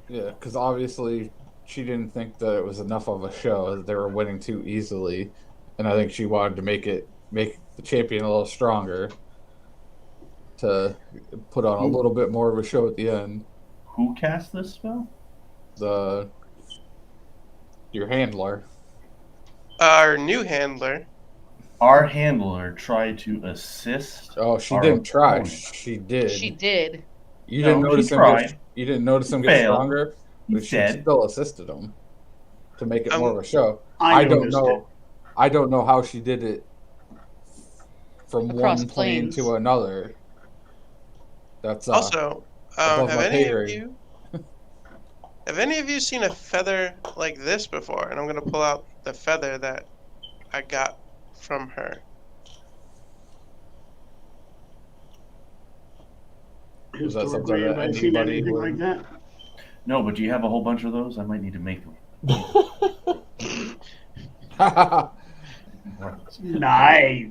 Yeah, because obviously she didn't think that it was enough of a show, that they were winning too easily, and I think she wanted to make the champion a little stronger, to put on a little bit more of a show at the end. Who cast this spell? Your handler. Our new handler. Our handler tried to assist. Oh, she didn't try. Opponent. She did. She did. You didn't notice him. You didn't notice him get stronger, but she still assisted him to make it more of a show. I don't know. I don't know how she did it from Across one plane to another. That's also. Have any of you seen a feather like this before? And I'm gonna pull out the feather that I got from her. Is that something that have I seen anything would... like that? No, but do you have a whole bunch of those? I might need to make them. Nice.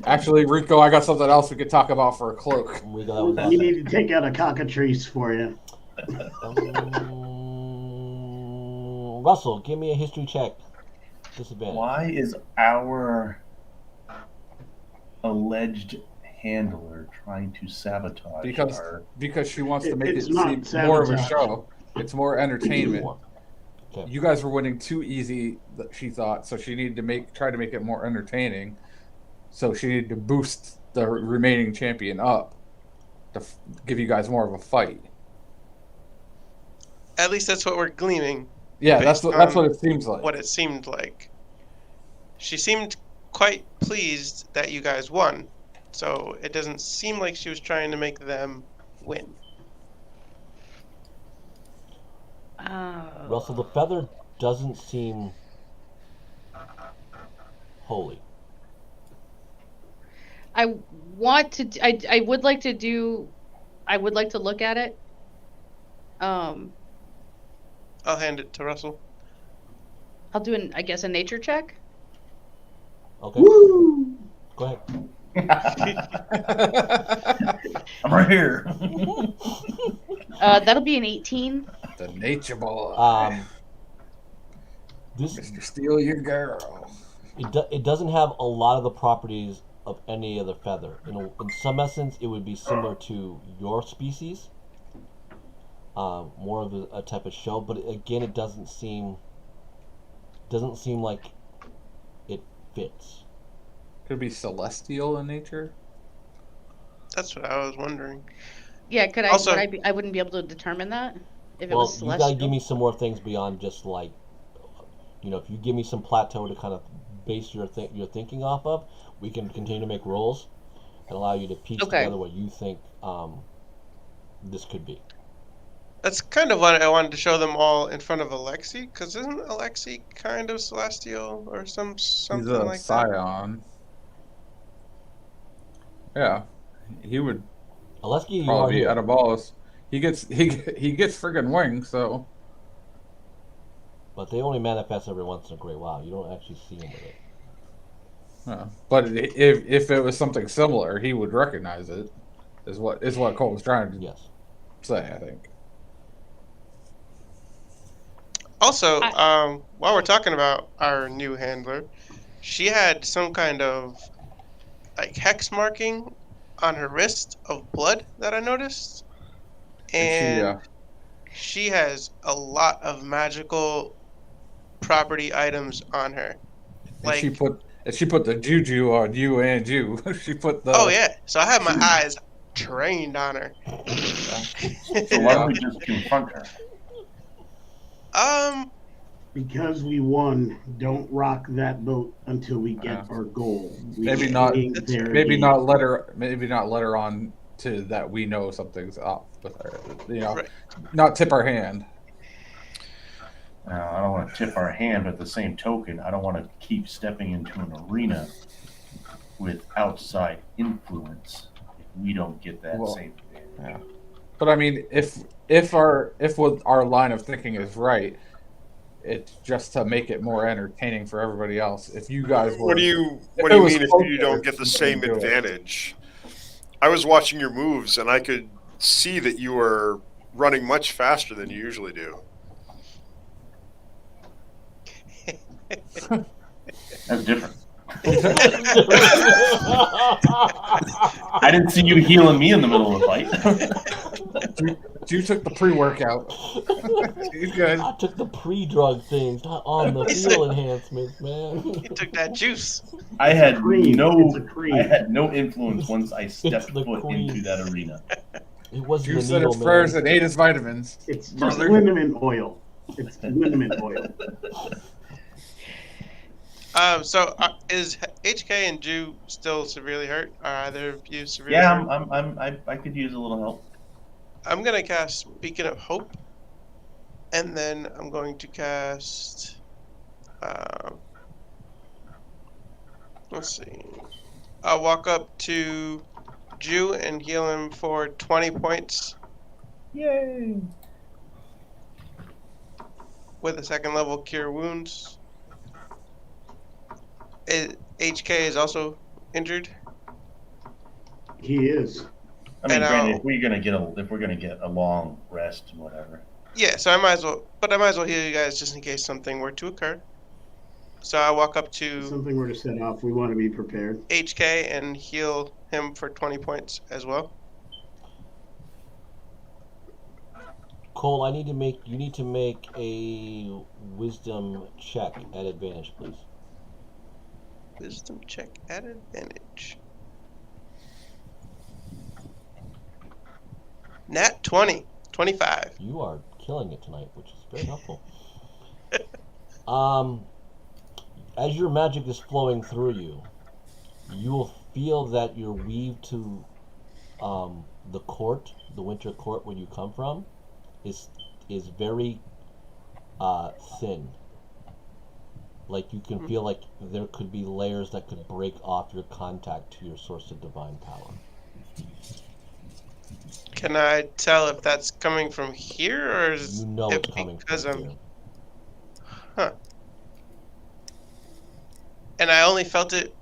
Actually, Rico, I got something else we could talk about for a cloak. We need to take out a cockatrice for you. Russell, give me a history check. Disadvantage. Why is our alleged handler trying to sabotage because she wants to make it seem more of a show. It's more entertainment. Okay. You guys were winning too easy, she thought, so she needed to try to make it more entertaining. So she needed to boost the remaining champion up to give you guys more of a fight. At least that's what we're gleaming. Yeah, that's what it seems like. What it seemed like. She seemed quite pleased that you guys won, so it doesn't seem like she was trying to make them win. Russell, the feather doesn't seem holy. I would like to look at it. I'll hand it to Russell. I'll do a nature check. Okay. Woo! Go ahead. I'm right here. That'll be an 18. The nature boy. This Mr. Steal your girl. It doesn't have a lot of the properties of any other feather. In some essence, it would be similar to your species. More of a type of show, but again, it doesn't seem like it fits. Could it be celestial in nature? That's what I was wondering. Yeah, could I? Also, I wouldn't be able to determine that if it Well, was you celestial. gotta give me some more things beyond just like, if you give me some plateau to kind of base your thinking off of, we can continue to make rolls and allow you to piece together what you think this could be. That's kind of what I wanted to show them all in front of Alexi, because isn't Alexi kind of celestial or something like that? He's a scion. Yeah, he would Alexi, probably be out of balls. He gets friggin' wings, so. But they only manifest every once in a great while. You don't actually see them with it. Yeah. But if it was something similar, he would recognize it. Is what Cole was trying to say, I think. Also, while we're talking about our new handler, she had some kind of like hex marking on her wrist of blood that I noticed, and she has a lot of magical property items on her. And And she put the juju on you and you. She put the. Oh yeah. So I have my eyes trained on her. So why don't we just confront her? Because we won, don't rock that boat until we get our goal. Maybe not. There Maybe again. not let her. Maybe not let her on to that. We know something's up with her. You know, Right. not tip our hand. I don't want to tip our hand, but at the same token, I don't want to keep stepping into an arena with outside influence if we don't get that same advantage. Yeah. But I mean, if what our line of thinking is right, it's just to make it more entertaining for everybody else. If you guys were, What do you it mean was if closer, you don't get the same do it. advantage? I was watching your moves, and I could see that you were running much faster than you usually do. That's different. I didn't see you healing me in the middle of the fight. You took the pre-workout. He's good. I took the pre-drug things, not on the feel enhancements, man. You took that juice. I had Cream. no It's a cream. I had no influence once I stepped the foot cream. into that arena. It wasn't Juice the and needle, its prayers man. and ate his vitamins. It's just Brother. liniment oil. It's liniment oil. So is HK and Ju still severely hurt? Are either of you severely Yeah, hurt? I could use a little help. I'm gonna cast Beacon of Hope, and then I'm going to cast. Let's see. I'll walk up to Ju and heal him for 20 points Yay! with a second level Cure Wounds. HK is also injured. He is. I mean, And granted, I'll- if we're gonna get a long rest and whatever. Yeah, so I might as well heal you guys just in case something were to occur. So I walk up If to something were to set off, we want to be prepared. HK and heal him for 20 points as well. Cole, you need to make a wisdom check at advantage, please. Wisdom check at advantage. Nat 20. 25. You are killing it tonight, which is very helpful. As your magic is flowing through you, you will feel that your weave to the court, the winter court where you come from, is very thin. Like you can feel like there could be layers that could break off your contact to your source of divine power. Can I tell if that's coming from here or is You know it it's coming because from I'm here. Huh. And I only felt it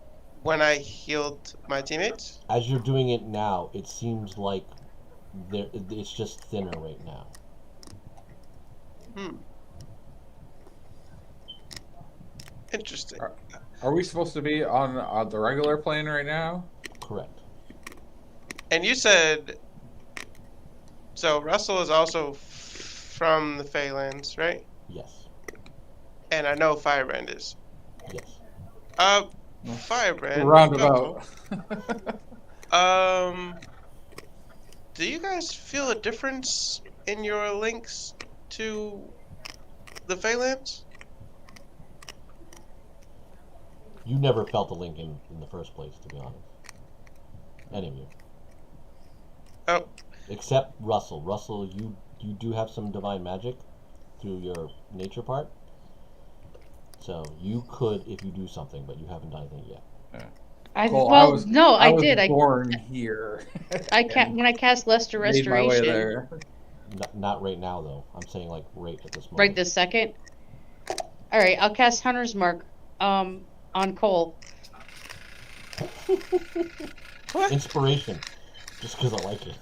when I healed my teammates? As you're doing it now, it seems like it's just thinner right now. Interesting. Are we supposed to be on the regular plane right now? Correct. And you said so Russell is also from the Phalanx, right? Yes. And I know Firebrand is. Yes. Firebrand. Roundabout. Do you guys feel a difference in your links to the Phalanx? You never felt a link in the first place, to be honest. Any of you. Oh. Except Russell. Russell, you do have some divine magic through your nature part. So you could if you do something, but you haven't done anything yet. Yeah. I was did. born here. When I cast Lesser Made my way Restoration. there. Not right now, though. I'm saying like right at this moment. Right this second. All right, I'll cast Hunter's Mark. On Cole. Inspiration, just because I like it.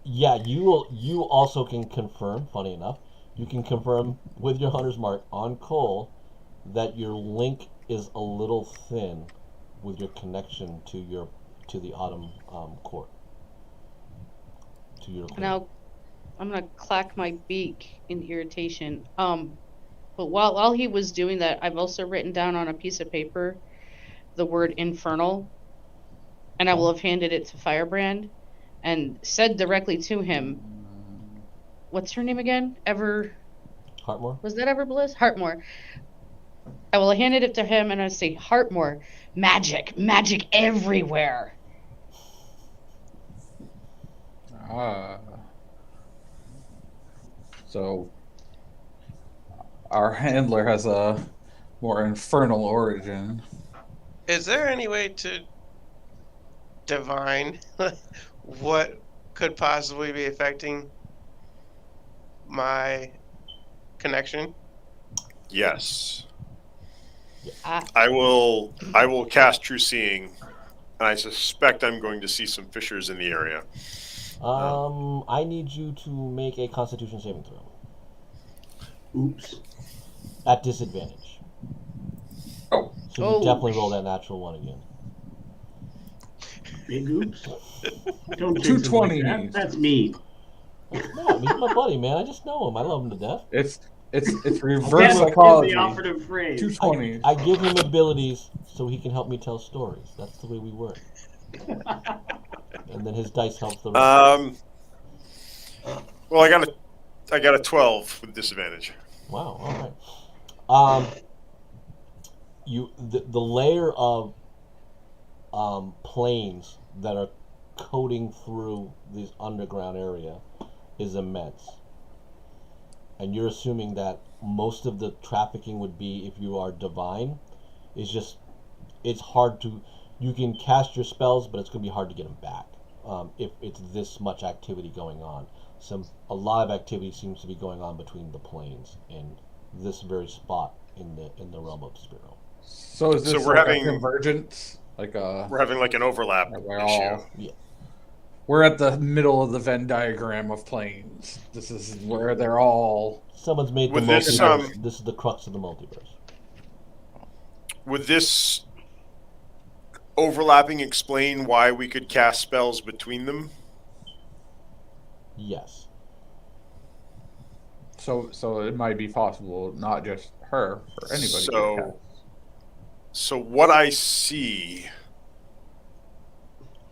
Yeah, you also can confirm. Funny enough, you can confirm with your Hunter's Mark on Cole that your link is a little thin with your connection to the Autumn Court. To your. Now, I'm gonna clack my beak in irritation. But while he was doing that, I've also written down on a piece of paper the word infernal, and I will have handed it to Firebrand and said directly to him, what's her name again? Heartmore? Was that Ever Bliss? Heartmore. I will have handed it to him and I say, Heartmore, magic everywhere. So our handler has a more infernal origin. Is there any way to divine what could possibly be affecting my connection? Yes. I I will cast True Seeing, and I suspect I'm going to see some fissures in the area. I need you to make a Constitution saving throw. Oops. At disadvantage. Oh. So you definitely roll that natural one again. Big oops. Don't jinx Two it like 20s. that. That's mean. No, I mean, he's my buddy, man. I just know him. I love him to death. It's reverse Again, psychology. the operative phrase. 220s. I give him abilities so he can help me tell stories. That's the way we work. And then his dice helps the rest. Well, I got a 12 with disadvantage. Wow. All right. The layer of planes that are coating through this underground area is immense, and you're assuming that most of the trafficking would be, if you are divine, it's hard to, you can cast your spells, but it's going to be hard to get them back if it's this much activity going on. A lot of activity seems to be going on between the planes and this very spot in the realm of Spero. So is this So we're like having- a convergence? We're having like an overlap issue. We're at the middle of the Venn diagram of planes. This is where they're all. Someone's made the With this, multiverse. This is the crux of the multiverse. Would this overlapping explain why we could cast spells between them? Yes. So it might be possible, not just her, for anybody. So what I see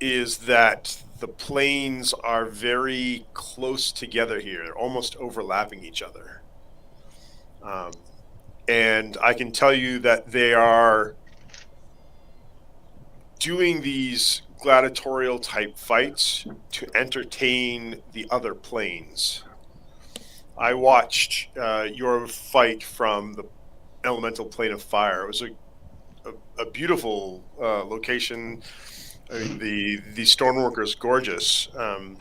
is that the planes are very close together here. They're almost overlapping each other. And I can tell you that they are doing these gladiatorial type fights to entertain the other planes. I watched your fight from the elemental plane of fire. It was a beautiful location. I mean, the stoneworker is gorgeous, and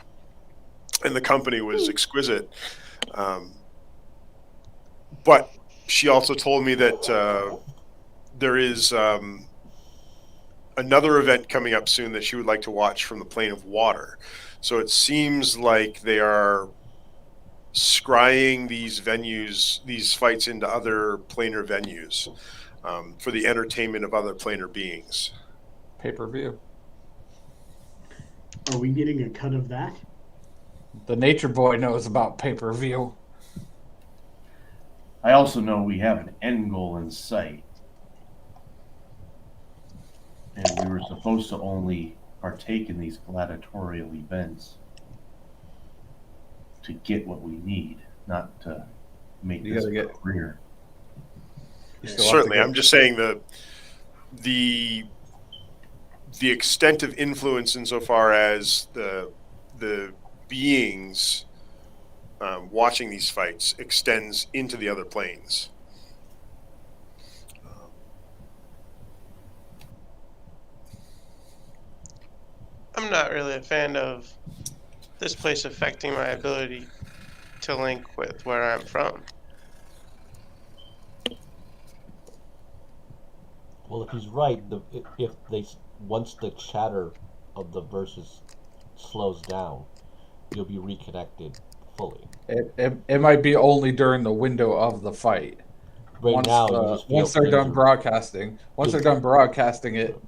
the company was exquisite. But she also told me that there is another event coming up soon that she would like to watch from the plane of water. So it seems like they are scrying these venues, these fights into other planar venues for the entertainment of other planar beings. Pay-per-view. Are we getting a cut of that? The Nature Boy knows about pay-per-view. I also know we have an end goal in sight. And we were supposed to only partake in these gladiatorial events to get what we need, not to make this a career. Certainly, I'm just saying the extent of influence insofar as the beings watching these fights extends into the other planes. I'm not really a fan of this place affecting my ability to link with where I'm from. Well, if he's right, once the chatter of the verses slows down, you'll be reconnected fully. It might be only during the window of the fight. Once they're done broadcasting it,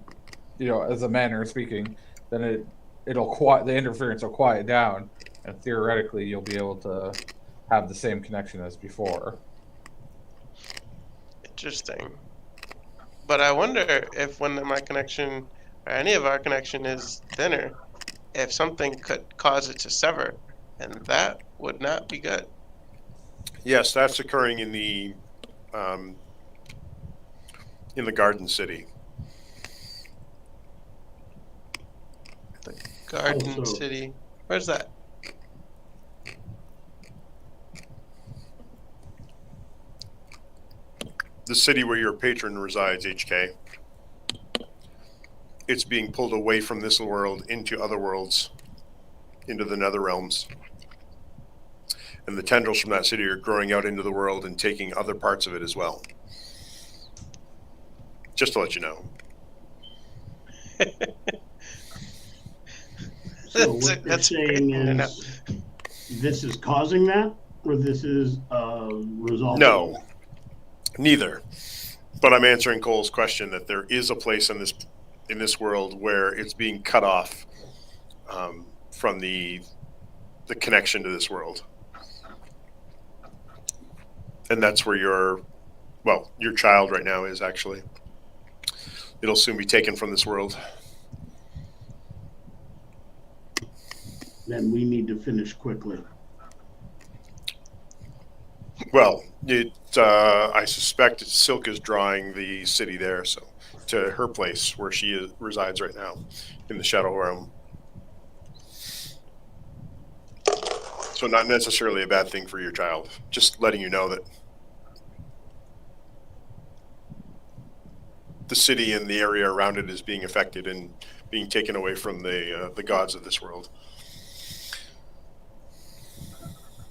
as a manner of speaking, then the interference will quiet down, and theoretically you'll be able to have the same connection as before. Interesting. But I wonder if when my connection, or any of our connection, is thinner, if something could cause it to sever, and that would not be good. Yes, that's occurring in the Garden City. Garden Also- City. Where's that? The city where your patron resides, HK. It's being pulled away from this world into other worlds, into the nether realms. And the tendrils from that city are growing out into the world and taking other parts of it as well. Just to let you know. So what they're saying is this is causing that, or this is resolving? No, neither. But I'm answering Cole's question that there is a place in this world where it's being cut off from the connection to this world, and that's where your child right now is actually. It'll soon be taken from this world. Then we need to finish quickly. Well, I suspect Silk is drawing the city there, so to her place where she resides right now, in the Shadow Realm. So not necessarily a bad thing for your child. Just letting you know that the city and the area around it is being affected and being taken away from the gods of this world.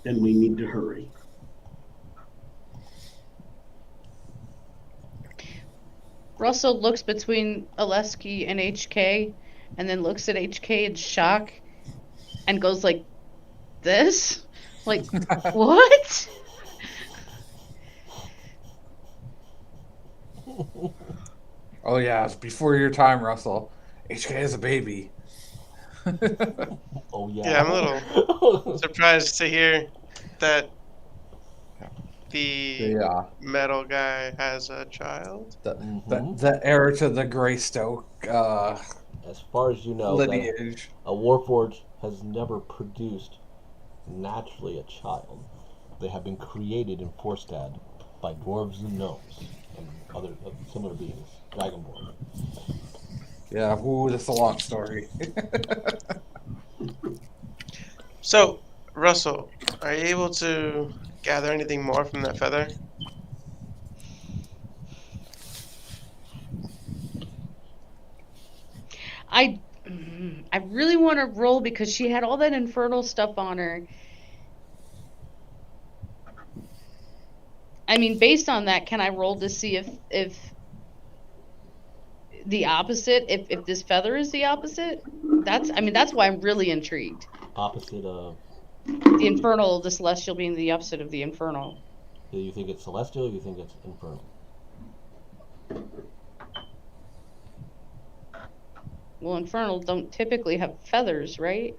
Then we need to hurry. Russell looks between Oleski and HK, and then looks at HK in shock, and goes like this? Like, what? Oh yeah, it's before your time, Russell. HK is a baby. Oh yeah. Yeah, I'm a little surprised to hear that the metal guy has a child. The heir to the Greystoke As far as you know, lineage. a Warforged has never produced naturally a child. They have been created in Forstad by dwarves and gnomes and other similar beings, dragonborn. Yeah, that's a long story. So, Russell, are you able to gather anything more from that feather? I really want to roll because she had all that infernal stuff on her. I mean, based on that, can I roll to see if the opposite, if this feather is the opposite? That's why I'm really intrigued. Opposite of? The infernal, the celestial being the opposite of the infernal. Do you think it's celestial or you think it's infernal? Well, infernal don't typically have feathers, right?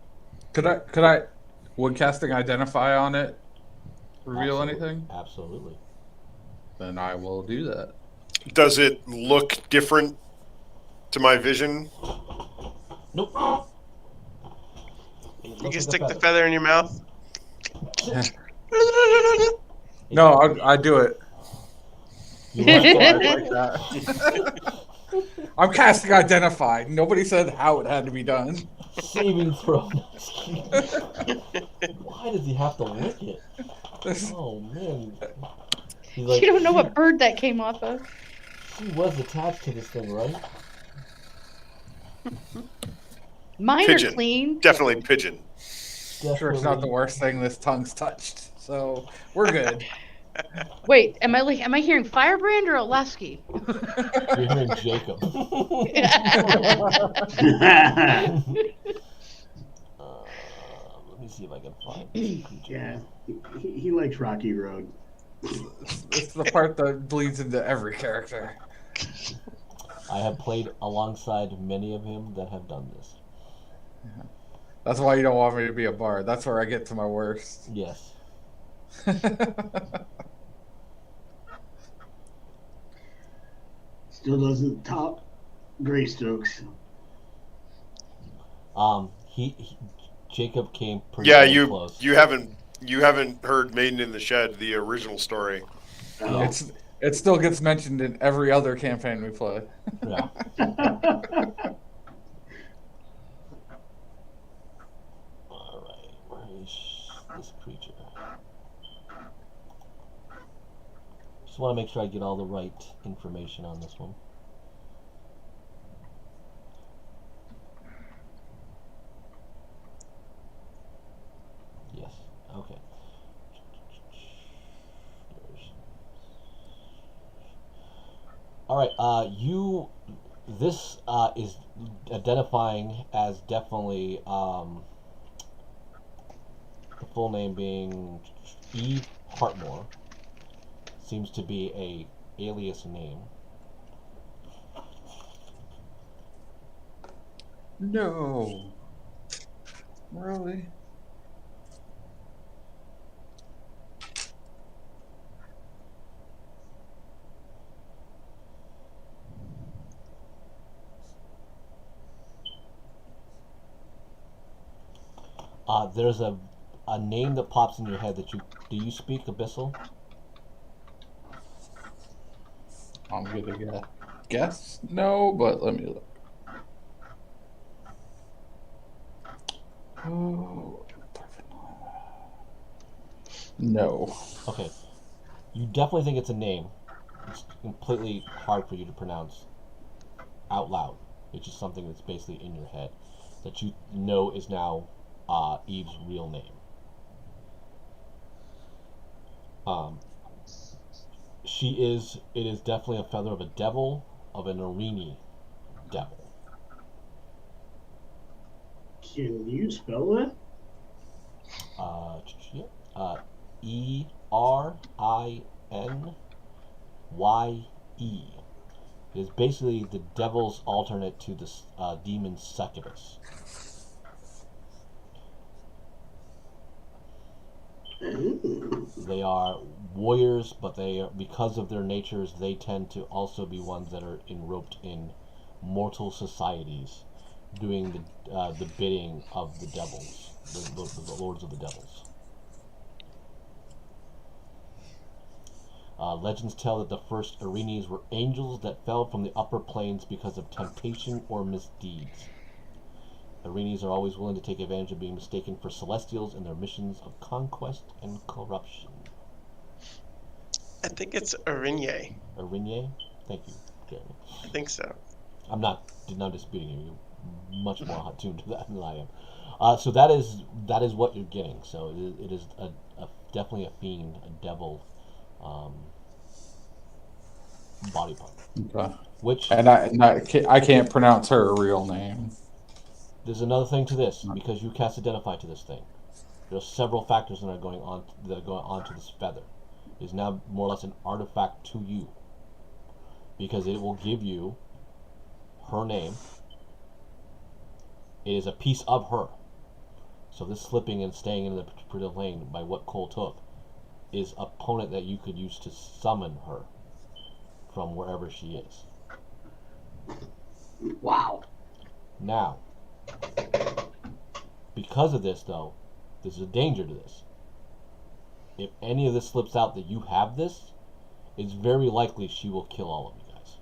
Would casting identify on it reveal anything? Absolutely. Then I will do that. Does it look different to my vision? Nope. You can stick the feather in your mouth. No, I do it. You want Like that. I'm casting identify. Nobody said how it had to be done. saving throw. Why does he have to lick it? Oh man. Like, you don't know what bird that came off of. She was attached to this thing, right? Mine Pigeon. are clean. Definitely pigeon. Sure, it's not the worst thing this tongue's touched, so we're good. Wait, am I hearing Firebrand or Oleski? You're hearing Jacob. Let me see if I can find this creature. Yeah, he likes Rocky Road. It's the part that bleeds into every character. I have played alongside many of him that have done this. Yeah. That's why you don't want me to be a bard. That's where I get to my worst. Yes. Still doesn't top Greystrokes. Jacob came pretty Yeah, damn close. you haven't heard Maiden in the Shed, the original story. Oh. It still gets mentioned in every other campaign we play. Yeah. All right, where is this creature? Just want to make sure I get all the right information on this one. Yes. Okay. All right. This is identifying as definitely the full name being Eve Hartmore. Seems to be a alias name. No. Really? There's a name that pops in your head that do you speak Abyssal? I'm gonna guess no, but let me look. Oh, no. Okay. You definitely think it's a name. It's completely hard for you to pronounce out loud. It's just something that's basically in your head that you know is now Eve's real name. It is definitely a feather of a devil, of an Arini devil. Can you spell that? Erinye. It is basically the devil's alternate to the demon succubus. They are warriors, but because of their natures, they tend to also be ones that are enroped in mortal societies, doing the bidding of the devils, the lords of the devils. Legends tell that the first Erinis were angels that fell from the upper planes because of temptation or misdeeds. Erinis are always willing to take advantage of being mistaken for celestials in their missions of conquest and corruption. I think it's Arinye. Arinye? Thank you, Jeremy. I think so. I'm not disputing you. You're much more attuned to that than I am. So that is what you're getting. So it is definitely a fiend, a devil body part. Okay. Which I can't pronounce her real name. There's another thing to this, because you cast Identify to this thing. There are several factors that are going on to this feather. It is now more or less an artifact to you, because it will give you her name. It is a piece of her. So this slipping and staying in the predictive lane by what Cole took is a opponent that you could use to summon her from wherever she is. Wow. Now, because of this, though, there's a danger to this. If any of this slips out that you have this, it's very likely she will kill all of you guys.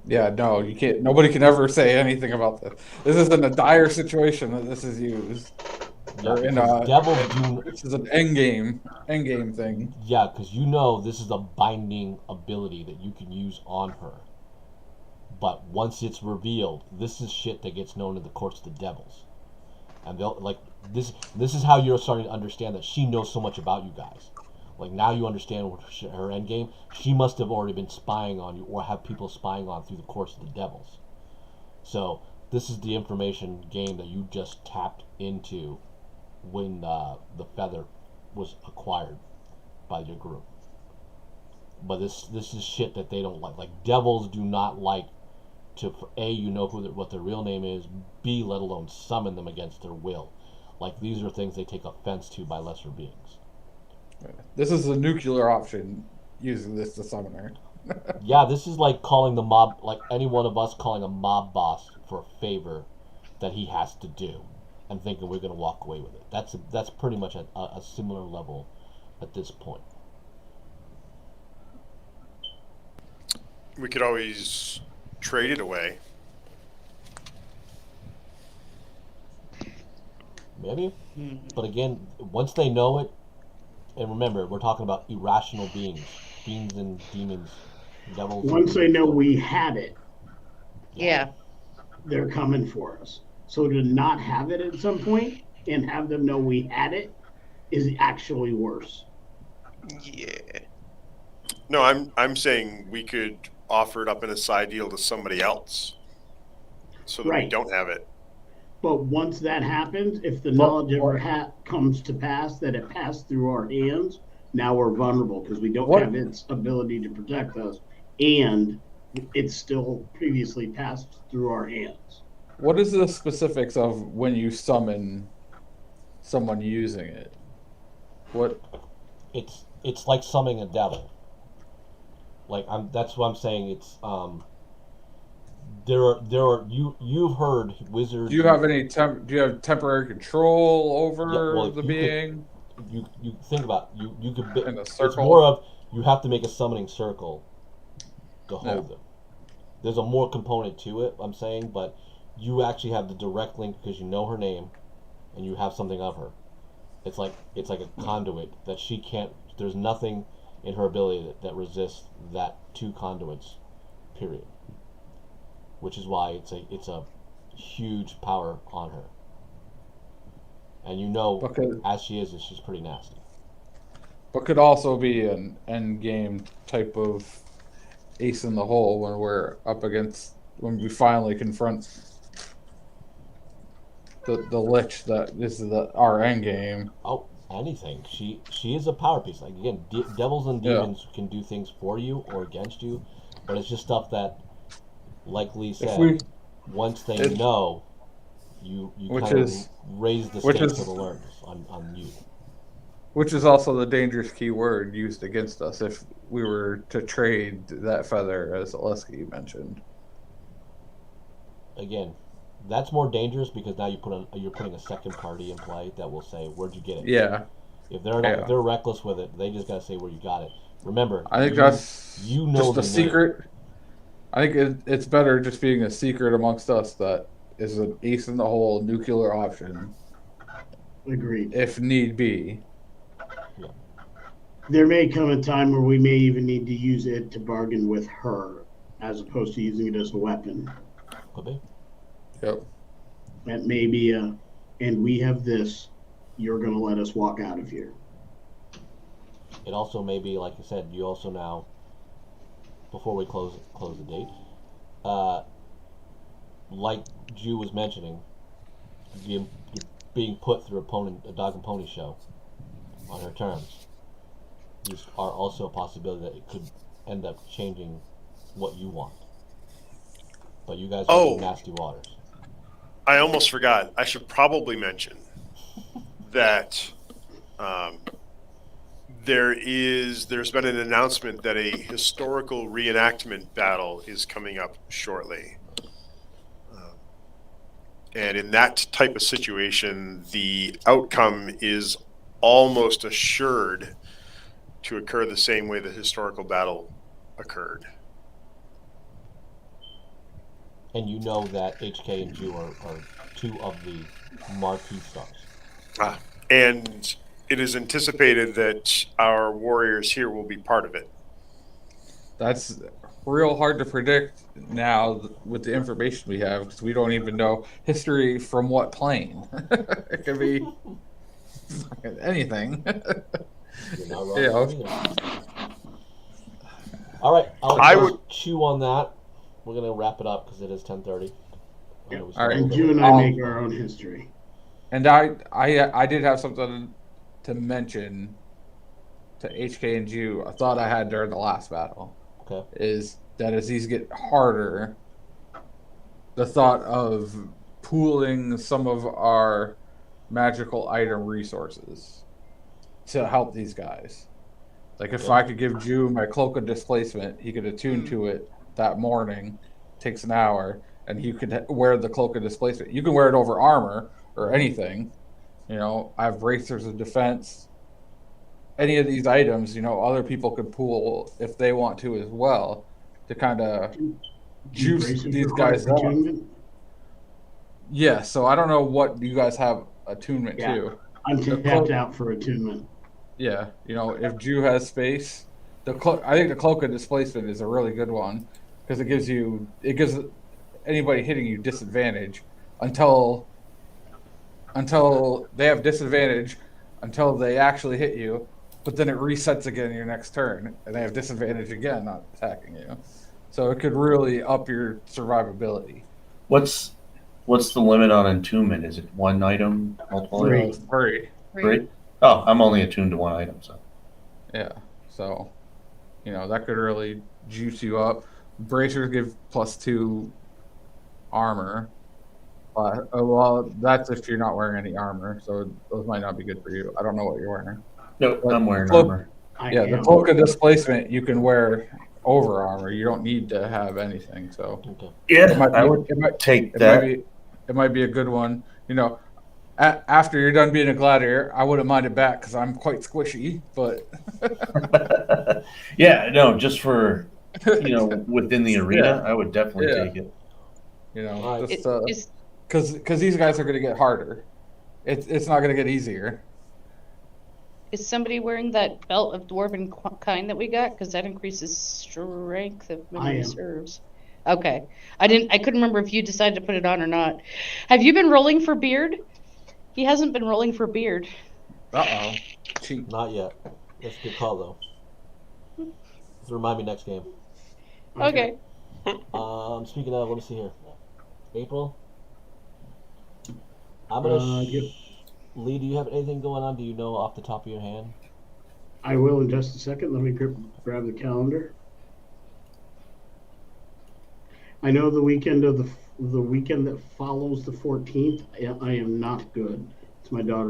Yeah, no, you can't. Nobody can ever say anything about this. This isn't a dire situation that this is used. Yeah, This is an endgame thing. Yeah, because you know this is a binding ability that you can use on her. But once it's revealed, this is shit that gets known in the courts of the devils. And they'll this is how you're starting to understand that she knows so much about you guys. Like, now you understand what her end game. She must have already been spying on you, or have people spying on through the course of the devils. So this is the information game that you just tapped into when the feather was acquired by your group. But this is shit that they don't like. Like, devils do not like to, A, you know what their real name is, B, let alone summon them against their will. Like, these are things they take offense to by lesser beings. This is a nuclear option, using this to summon her. Yeah, this is like calling the mob, like any one of us calling a mob boss for a favor that he has to do, and thinking we're going to walk away with it. That's pretty much a similar level at this point. We could always trade it away. Maybe, but again, once they know it, and remember, we're talking about irrational beings, fiends and demons, devils. Once they know we had it, Yeah. they're coming for us. So to not have it at some point and have them know we had it is actually worse. Yeah. No, I'm saying we could offer it up in a side deal to somebody else, so that we Right. don't have it. But once that happens, if the knowledge ever comes to pass that it passed through our hands, now we're vulnerable because we don't have its ability to protect us, and it's still previously passed through our hands. What is the specifics of when you summon someone using it? What? It's like summoning a devil. Like that's what I'm saying. It's there are you've heard wizards. Do you have any do you have temporary control over the you being? You think about it, you could be, In a it's circle? more of you have to make a summoning circle to hold them. There's a more component to it, I'm saying, but you actually have the direct link because you know her name and you have something of her. It's like a conduit that she can't. There's nothing in her ability that resists that two conduits, period. Which is why it's a huge power on her. And you know, as she is, she's pretty nasty. But could also be an end game type of ace in the hole when we're up against, when we finally confront the lich that this is our end game. Oh, anything. She is a power piece. Like again, devils and demons can do things for you or against you, but it's just stuff that, like Lee said, once they know, you kind of raise the stakes of the learners on you. Which is also the dangerous key word used against us if we were to trade that feather, as Oleski mentioned. Again, that's more dangerous because now you're putting a second party in play that will say, "Where'd you get it?" Yeah. If they're reckless with it, they just gotta say where you got it. Remember, I think that's know just a secret. I think it's better just being a secret amongst us that is an ace in the hole nuclear option. Agreed. If need be. Yeah. There may come a time where we may even need to use it to bargain with her as opposed to using it as a weapon. Could be. Yep. That may be and we have this, you're going to let us walk out of here. It also may be, like you said, you also now, before we close the date, like Jew was mentioning, you're being put through a dog and pony show on her terms. These are also a possibility that it could end up changing what you want. But you guys are in nasty waters. I almost forgot. I should probably mention that there's been an announcement that a historical reenactment battle is coming up shortly. And in that type of situation, the outcome is almost assured to occur the same way the historical battle occurred. And you know that HK and Jew are two of the marquee stars. And it is anticipated that our warriors here will be part of it. That's real hard to predict now with the information we have because we don't even know history from what plane. It could be anything. You're not wrong. All right, I would chew on that. We're gonna wrap it up because it is 10:30. Yep. All right. And you and I make our own history. And I did have something to mention to HK and Jew. I thought I had during the last battle. Okay. Is that as these get harder, the thought of pooling some of our magical item resources to help these guys. Like if I could give Jew my Cloak of Displacement, he could attune to it that morning. Takes an hour, and he could wear the Cloak of Displacement. You can wear it over armor or anything. You know, I have bracers of defense. Any of these items, you know, other people could pool if they want to as well, to kind of juice Braces these require guys up. attunement? Yeah, so I don't know what you guys have attunement Yeah. to. I'm The tapped cloak- out for attunement. Yeah, you know, if Jew has space, I think the Cloak of Displacement is a really good one because it gives anybody hitting you disadvantage until they have disadvantage until they actually hit you, but then it resets again your next turn and they have disadvantage again not attacking you. So it could really up your survivability. What's the limit on attunement? Is it one item, multiple Three. items? Three. Oh, I'm only attuned to one item, so. Yeah, so, you know, that could really juice you up. Bracers give +2 armor. Well, that's if you're not wearing any armor, so those might not be good for you. I don't know what you're wearing. No, But I'm wearing cloak- armor. The Cloak of Displacement you can wear over armor. You don't need to have anything, so. Okay. Yeah, It might be- I would it might- take It that. might be a good one. You know, after you're done being a gladiator, I wouldn't mind it back because I'm quite squishy, but. Yeah, no, just for, you know, within the arena, I would definitely Yeah. take it. You know, All right. just because these guys are going to get harder. It's not going to get easier. Is somebody wearing that belt of dwarven kind that we got? Because that increases strength if memory am. serves. Okay. I couldn't remember if you decided to put it on or not. Have you been rolling for beard? He hasn't been rolling for beard. Uh-oh. Cheat. Not yet. That's a good call, though. Just remind me next game. Okay. Speaking of, let me see here. April? I'm going to... Yep. Lee, do you have anything going on? Do you know off the top of your hand? I will in just a second. Let me grab the calendar. I know the weekend that follows the 14th. I am not good. It's my daughter's